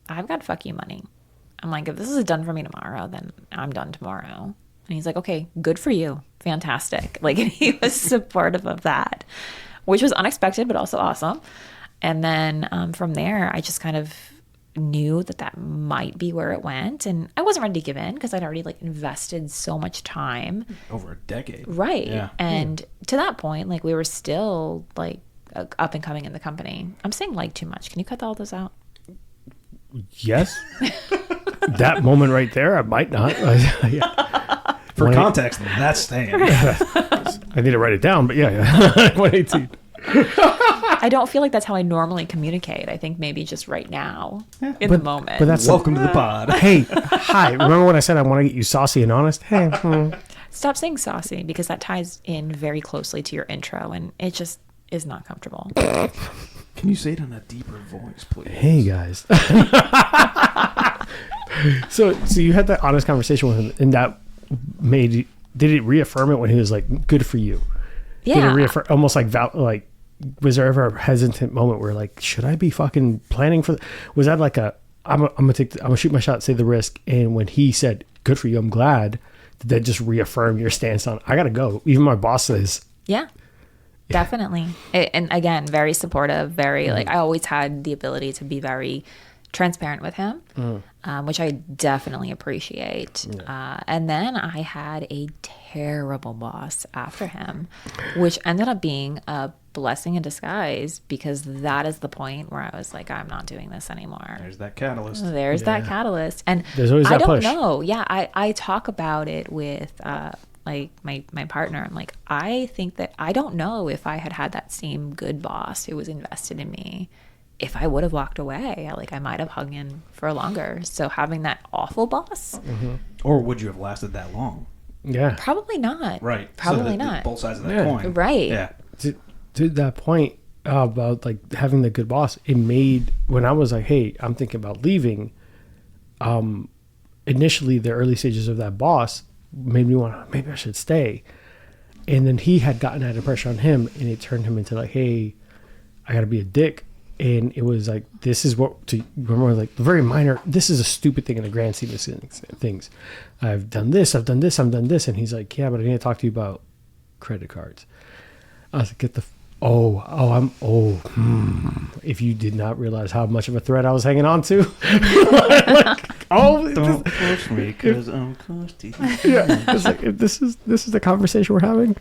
I've got fuck you money. I'm like, if this is done for me tomorrow, then I'm done tomorrow. And he's like, okay, good for you. Fantastic. Like, and he was supportive of that, which was unexpected, but also awesome. And then from there, I just kind of knew that might be where it went. And I wasn't ready to give in because I'd already like invested so much time. Over a decade. Right. Yeah. And to that point, like, we were still like up and coming in the company. I'm saying like too much. Can you cut all those out? Yes. That moment right there, I might not. Yeah. For context, that's staying. I need to write it down, but yeah. 118. I don't feel like that's how I normally communicate. I think maybe just right now in the moment. But that's Welcome to the pod. Hey, hi. Remember when I said I want to get you saucy and honest? Hey. Stop saying saucy, because that ties in very closely to your intro, and it just is not comfortable. Can you say it in a deeper voice, please? Hey, guys. So you had that honest conversation with him, and that made did it reaffirm it when he was like, good for you? Did it reaffirm, almost like, like, was there ever a hesitant moment where like, should I be fucking planning for, was that like I'm gonna shoot my shot, save the risk? And when he said, good for you, I'm glad, did that just reaffirm your stance on, I gotta go? Even my boss says. Yeah, definitely. And again, very supportive, very like, I always had the ability to be very transparent with him, which I definitely appreciate. And then I had a terrible boss after him, which ended up being a blessing in disguise, because that is the point where I was like, I'm not doing this anymore. There's that catalyst. That catalyst. And there's always that push. I don't know. Yeah, I talk about it with like my partner. I'm like, I think that I don't know if I had that same good boss who was invested in me, if I would have walked away, I might have hung in for longer. So having that awful boss, or would you have lasted that long? Yeah, probably not. Right, Probably so not. Both sides of that coin. Right. Yeah. To that point about like having the good boss, it made, when I was like, hey, I'm thinking about leaving, initially the early stages of that boss made me want, maybe I should stay. And then he had gotten that pressure on him, and it turned him into like, hey, I gotta be a dick. And it was like, this is what, to remember, like the very minor, this is a stupid thing in the grand scheme of things. I've done this. And he's like, yeah, but I need to talk to you about credit cards. I was like, get the, if you did not realize how much of a threat I was hanging on to. Don't push me because I'm thirsty. Yeah, it's like, if this is the conversation we're having.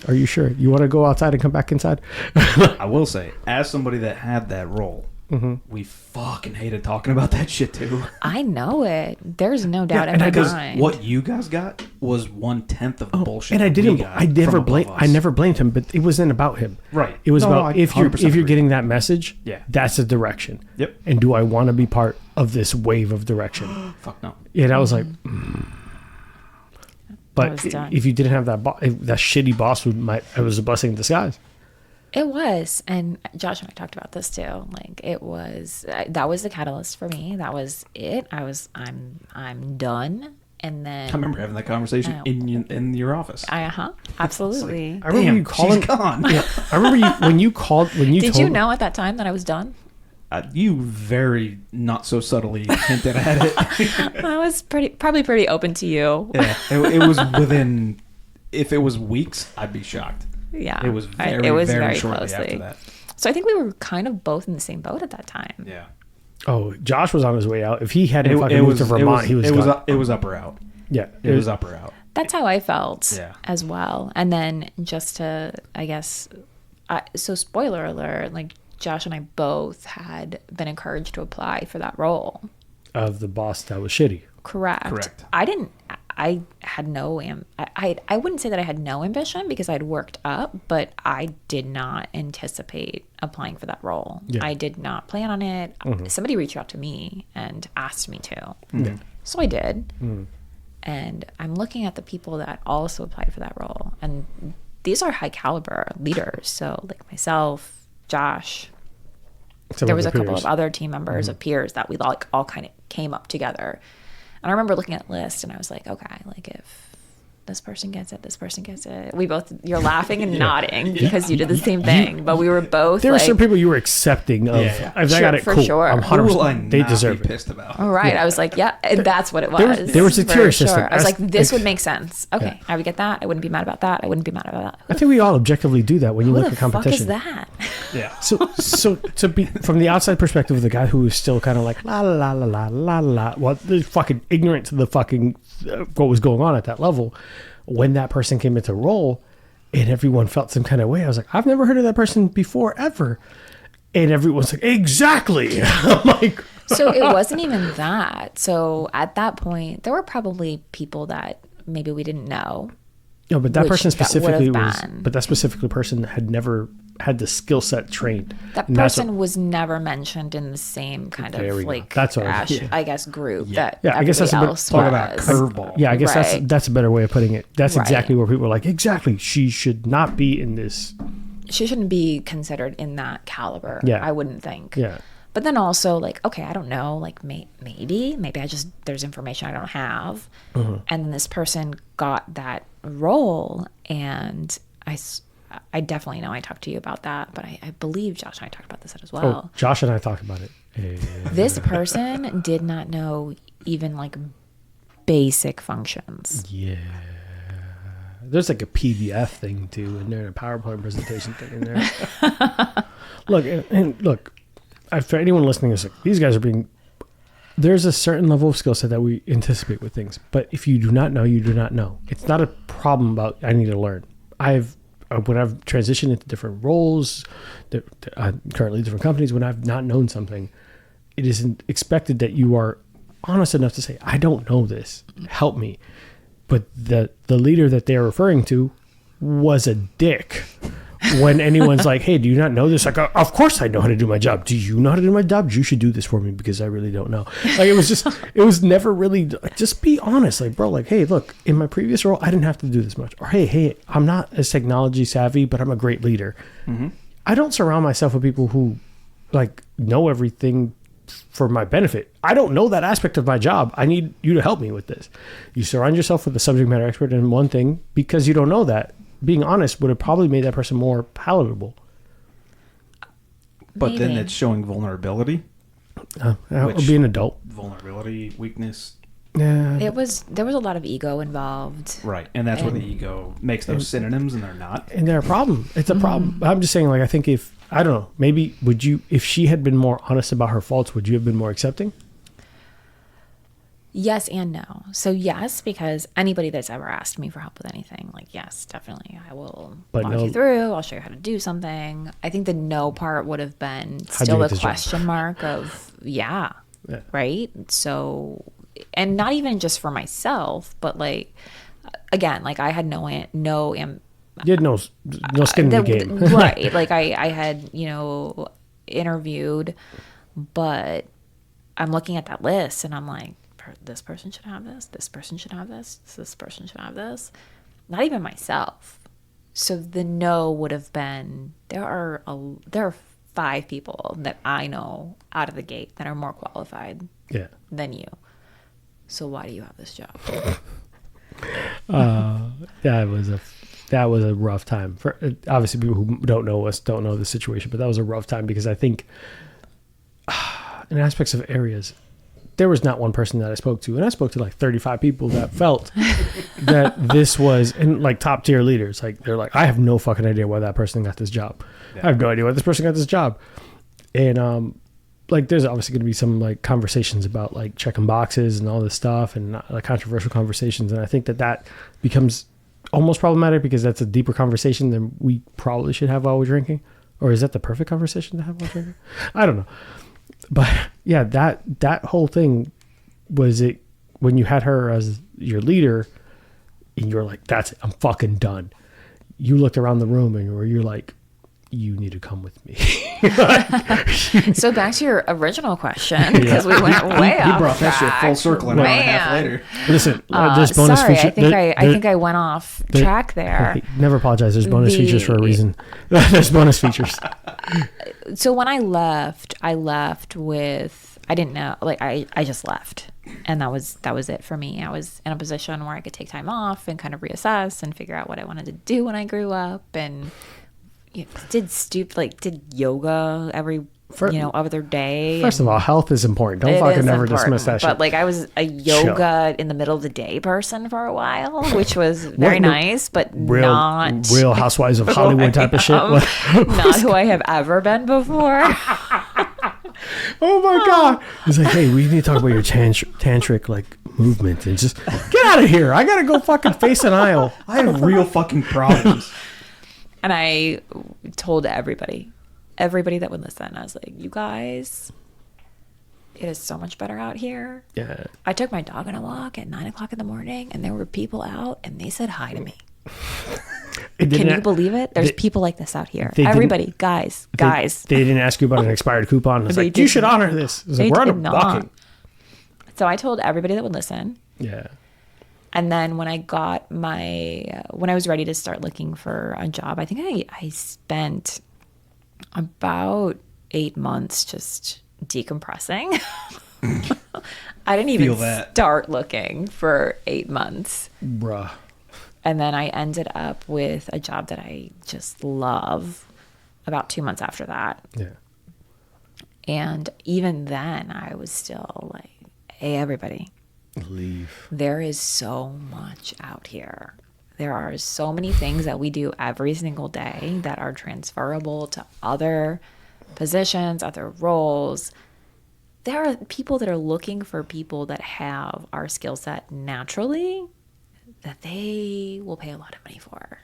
Are you sure you want to go outside and come back inside? I will say, as somebody that had that role, we fucking hated talking about that shit too. I know it. There's no doubt in my mind. What you guys got was 1/10 of the bullshit. And I never blamed him, but it wasn't about him. Right. It was about, if you're getting that message, that's the direction. Yep. And do I want to be part of this wave of direction? Fuck no. And I was like, But if you didn't have that that shitty boss, it was a blessing in disguise. It was. And Josh and I talked about this too. Like, it was, that was the catalyst for me. That was it. I'm done. And then I remember having that conversation in your office. Absolutely. I remember you calling. She's gone. Yeah, I remember when you called. Did you know at that time that I was done? You very not so subtly hinted at it. I was probably pretty open to you. Yeah, it was within. If it was weeks, I'd be shocked. Yeah, it was very shortly closely after that. So I think we were kind of both in the same boat at that time. Yeah. Oh, Josh was on his way out. If he hadn't moved to Vermont, he was. It was up or out. Yeah, it was up or out. That's how I felt as well. And then just to, I guess, so spoiler alert, like Josh and I both had been encouraged to apply for that role of the boss that was shitty. Correct. I had no I wouldn't say that I had no ambition, because I'd worked up, but I did not anticipate applying for that role. Yeah. I did not plan on it. Somebody reached out to me and asked me to. So I did. And I'm looking at the people that also applied for that role, and these are high caliber leaders. So like myself, Josh, there was a couple of other team members of peers that we all kind of came up together. And I remember looking at the list, and I was like, okay, like if this person gets it, this person gets it. You're laughing and nodding because you did the same thing, but we were both. There were some people you were accepting of. If I got it, for cool. sure. I'm 100%. They deserve it. Pissed about. All right, I was like, yeah, that's what it was. There was a tier system. I was like, this would make sense. Okay, I would get that. I wouldn't be mad about that. I wouldn't be mad about that. I think we all objectively do that when you look at competition. Who the fuck is that? Yeah. So to be from the outside perspective of the guy who is still kind of like la la la la la la, well, fucking ignorant to the fucking what was going on at that level. When that person came into role and everyone felt some kind of way, I was like, I've never heard of that person before ever. And everyone's like, exactly. I'm like, so it wasn't even that. So at that point, there were probably people that maybe we didn't know. No, but that person specifically that specific person had never had the skill set trained. That person was never mentioned in the same kind of like that's what I guess group that I guess that's a bit talk about curveball. Yeah, I guess that's a better way of putting it. That's exactly where people are like, exactly, she should not be in this. She shouldn't be considered in that caliber. Yeah. I wouldn't think. Yeah. But then also like, okay, I don't know, like maybe I just, there's information I don't have. And then this person got that role, and I definitely know I talked to you about that, but I believe Josh and I talked about this as well. Oh, Josh and I talked about it. This person did not know even like basic functions. Yeah. There's like a PDF thing too in there, and a PowerPoint presentation thing in there. Look, for anyone listening, it's like, these guys are being, there's a certain level of skill set that we anticipate with things. But if you do not know, you do not know. It's not a problem about, I need to learn. When I've transitioned into different roles, currently different companies, when I've not known something, it isn't expected that you are honest enough to say, I don't know this, help me. But the leader that they're referring to was a dick. When anyone's like, hey, do you not know this? Like, of course I know how to do my job. Do you know how to do my job? You should do this for me because I really don't know. Like, it was never really, like, just be honest. Like, bro, like, hey, look, in my previous role, I didn't have to do this much. Or, hey, I'm not as technology savvy, but I'm a great leader. Mm-hmm. I don't surround myself with people who, like, know everything for my benefit. I don't know that aspect of my job. I need you to help me with this. You surround yourself with a subject matter expert in one thing because you don't know that. Being honest would have probably made that person more palatable. But then it's showing vulnerability. Be an adult. Vulnerability, weakness. Yeah. There was a lot of ego involved. Right. And that's where the ego makes those synonyms, and they're not. And they're a problem. It's a problem. I'm just saying, like, I think I don't know, maybe if she had been more honest about her faults, would you have been more accepting? Yes and no. So yes, because anybody that's ever asked me for help with anything, like, yes, definitely, I will walk you through. I'll show you how to do something. I think the no part would have been still a question mark of, yeah, right? So, and not even just for myself, but like, again, like I had no you had no skin in the game. Right. Like I had, interviewed, but I'm looking at that list and I'm like, this person should have this, this person should have this, this person should have this. Not even myself. So the no would have been, there are 5 people that I know out of the gate that are more qualified than you. So why do you have this job? That was a rough time for, obviously, people who don't know us don't know the situation, but that was a rough time because I think in aspects of areas, there was not one person that I spoke to, and I spoke to like 35 people that felt that this was, and like top tier leaders, like they're like, I have no fucking idea why that person got this job. I have no idea why this person got this job. And like there's obviously going to be some like conversations about like checking boxes and all this stuff, and like controversial conversations, and I think that becomes almost problematic because that's a deeper conversation than we probably should have while we're drinking. Or is that the perfect conversation to have while drinking? I don't know. But yeah, that whole thing was it when you had her as your leader and you're like, that's it, I'm fucking done. You looked around the room and you're like, you need to come with me. So back to your original question, because we went way off. You brought that shit full circle an hour and a half later. Listen, there's bonus features. I think I went off track there. Hey, never apologize. There's bonus features for a reason. There's bonus features. So when I left with, I didn't know, like I just left, and that was it for me. I was in a position where I could take time off and kind of reassess and figure out what I wanted to do when I grew up, and did yoga every other day. First of all, health is important. Don't fucking never dismiss that shit. But like I was a yoga in the middle of the day person for a while, which was very nice, but not Real Housewives of Hollywood type of shit. Not who I have ever been before. Oh my God. He's like, hey, we need to talk about your tantric like movement and just get out of here. I gotta go fucking face an aisle. I have real fucking problems. And I told everybody that would listen, I was like, you guys, it is so much better out here. Yeah. I took my dog on a walk at 9:00 in the morning, and there were people out, and they said hi to me. Can you believe it? There's people like this out here. Everybody, guys. They didn't ask you about an expired coupon. It's like, you should honor this. It's like, we're on walking. So I told everybody that would listen. Yeah. And then when I was ready to start looking for a job, I think I spent about 8 months just decompressing. I didn't even start looking for 8 months. Bruh. And then I ended up with a job that I just love about 2 months after that. Yeah. And even then, I was still like, hey, everybody, Leave. there is so much out here. There are so many things that we do every single day that are transferable to other positions, other roles. There are people that are looking for people that have our skill set naturally that they will pay a lot of money for.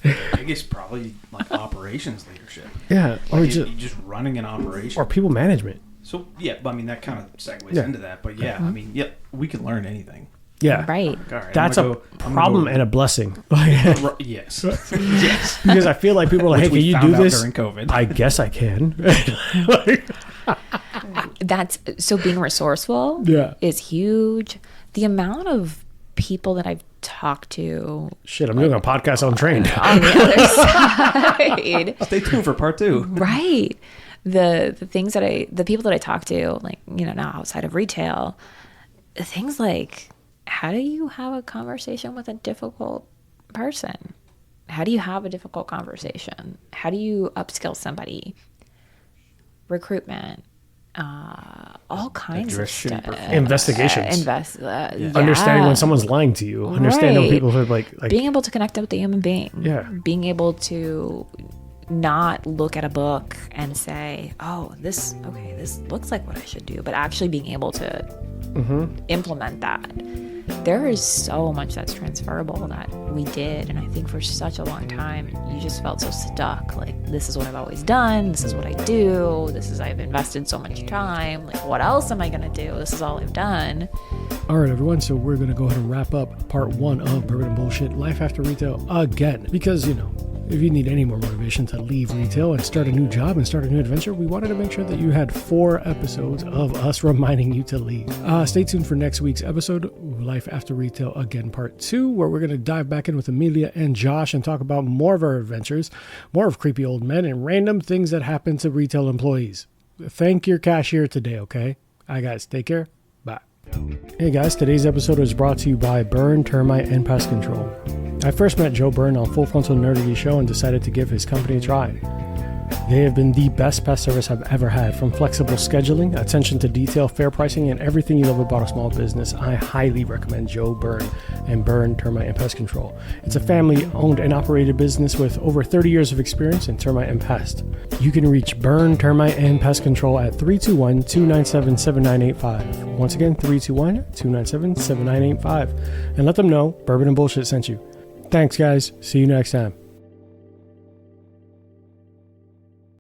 I guess probably like operations leadership. Yeah. Like Or just running an operation. or people management. So, yeah, but I mean, that kind of segues Yeah. into that. But yeah, I mean, yeah, we can learn anything. Yeah. Right. Like, all right, That's I'm a gonna go- problem and a blessing. Yes. Yes. Because I feel like people are like, hey, Which can we you found do out this? during COVID. I guess I can. That's so being resourceful Yeah. is huge. The amount of people that I've talked to Shit, I'm doing a podcast on train. on the other side, Stay tuned for part 2. right? The things that the people that I talk to, like, now outside of retail, things like, how do you have a conversation with a difficult person? How do you have a difficult conversation? How do you upskill somebody? Recruitment, all kinds of Address shitty stuff. performance. Investigations. Yeah. Understanding when someone's lying to you. Understanding when Right. people are like Being able to connect with a human being. Yeah. Being able to not look at a book and say, oh, this looks like what I should do, but actually being able to implement that. There is so much that's transferable that we did. And I think for such a long time, you just felt so stuck. Like, this is what I've always done. This is what I do. I've invested so much time. Like, what else am I going to do? This is all I've done. All right, everyone. So we're going to go ahead and wrap up part 1 of Bourbon and Bullshit Life After Retail again. Because, if you need any more motivation to leave retail and start a new job and start a new adventure, we wanted to make sure that you had 4 episodes of us reminding you to leave. Stay tuned for next week's episode, Life After Retail Again Part 2, where we're going to dive back in with Amelia and Josh and talk about more of our adventures, more of creepy old men, and random things that happen to retail employees. Thank your cashier today, okay? All right, guys, take care. Bye. Hey guys, today's episode is brought to you by Burn Termite and Pest Control. I first met Joe Byrne on Full Frontal Nerdy Show and decided to give his company a try. They have been the best pest service I've ever had, from flexible scheduling, attention to detail, fair pricing, and everything you love about a small business. I highly recommend Joe Byrne and Burn Termite and Pest Control. It's a family-owned and operated business with over 30 years of experience in termite and pest. You can reach Burn Termite and Pest Control at 321-297-7985. Once again, 321-297-7985. And let them know Bourbon and Bullshit sent you. Thanks, guys. See you next time.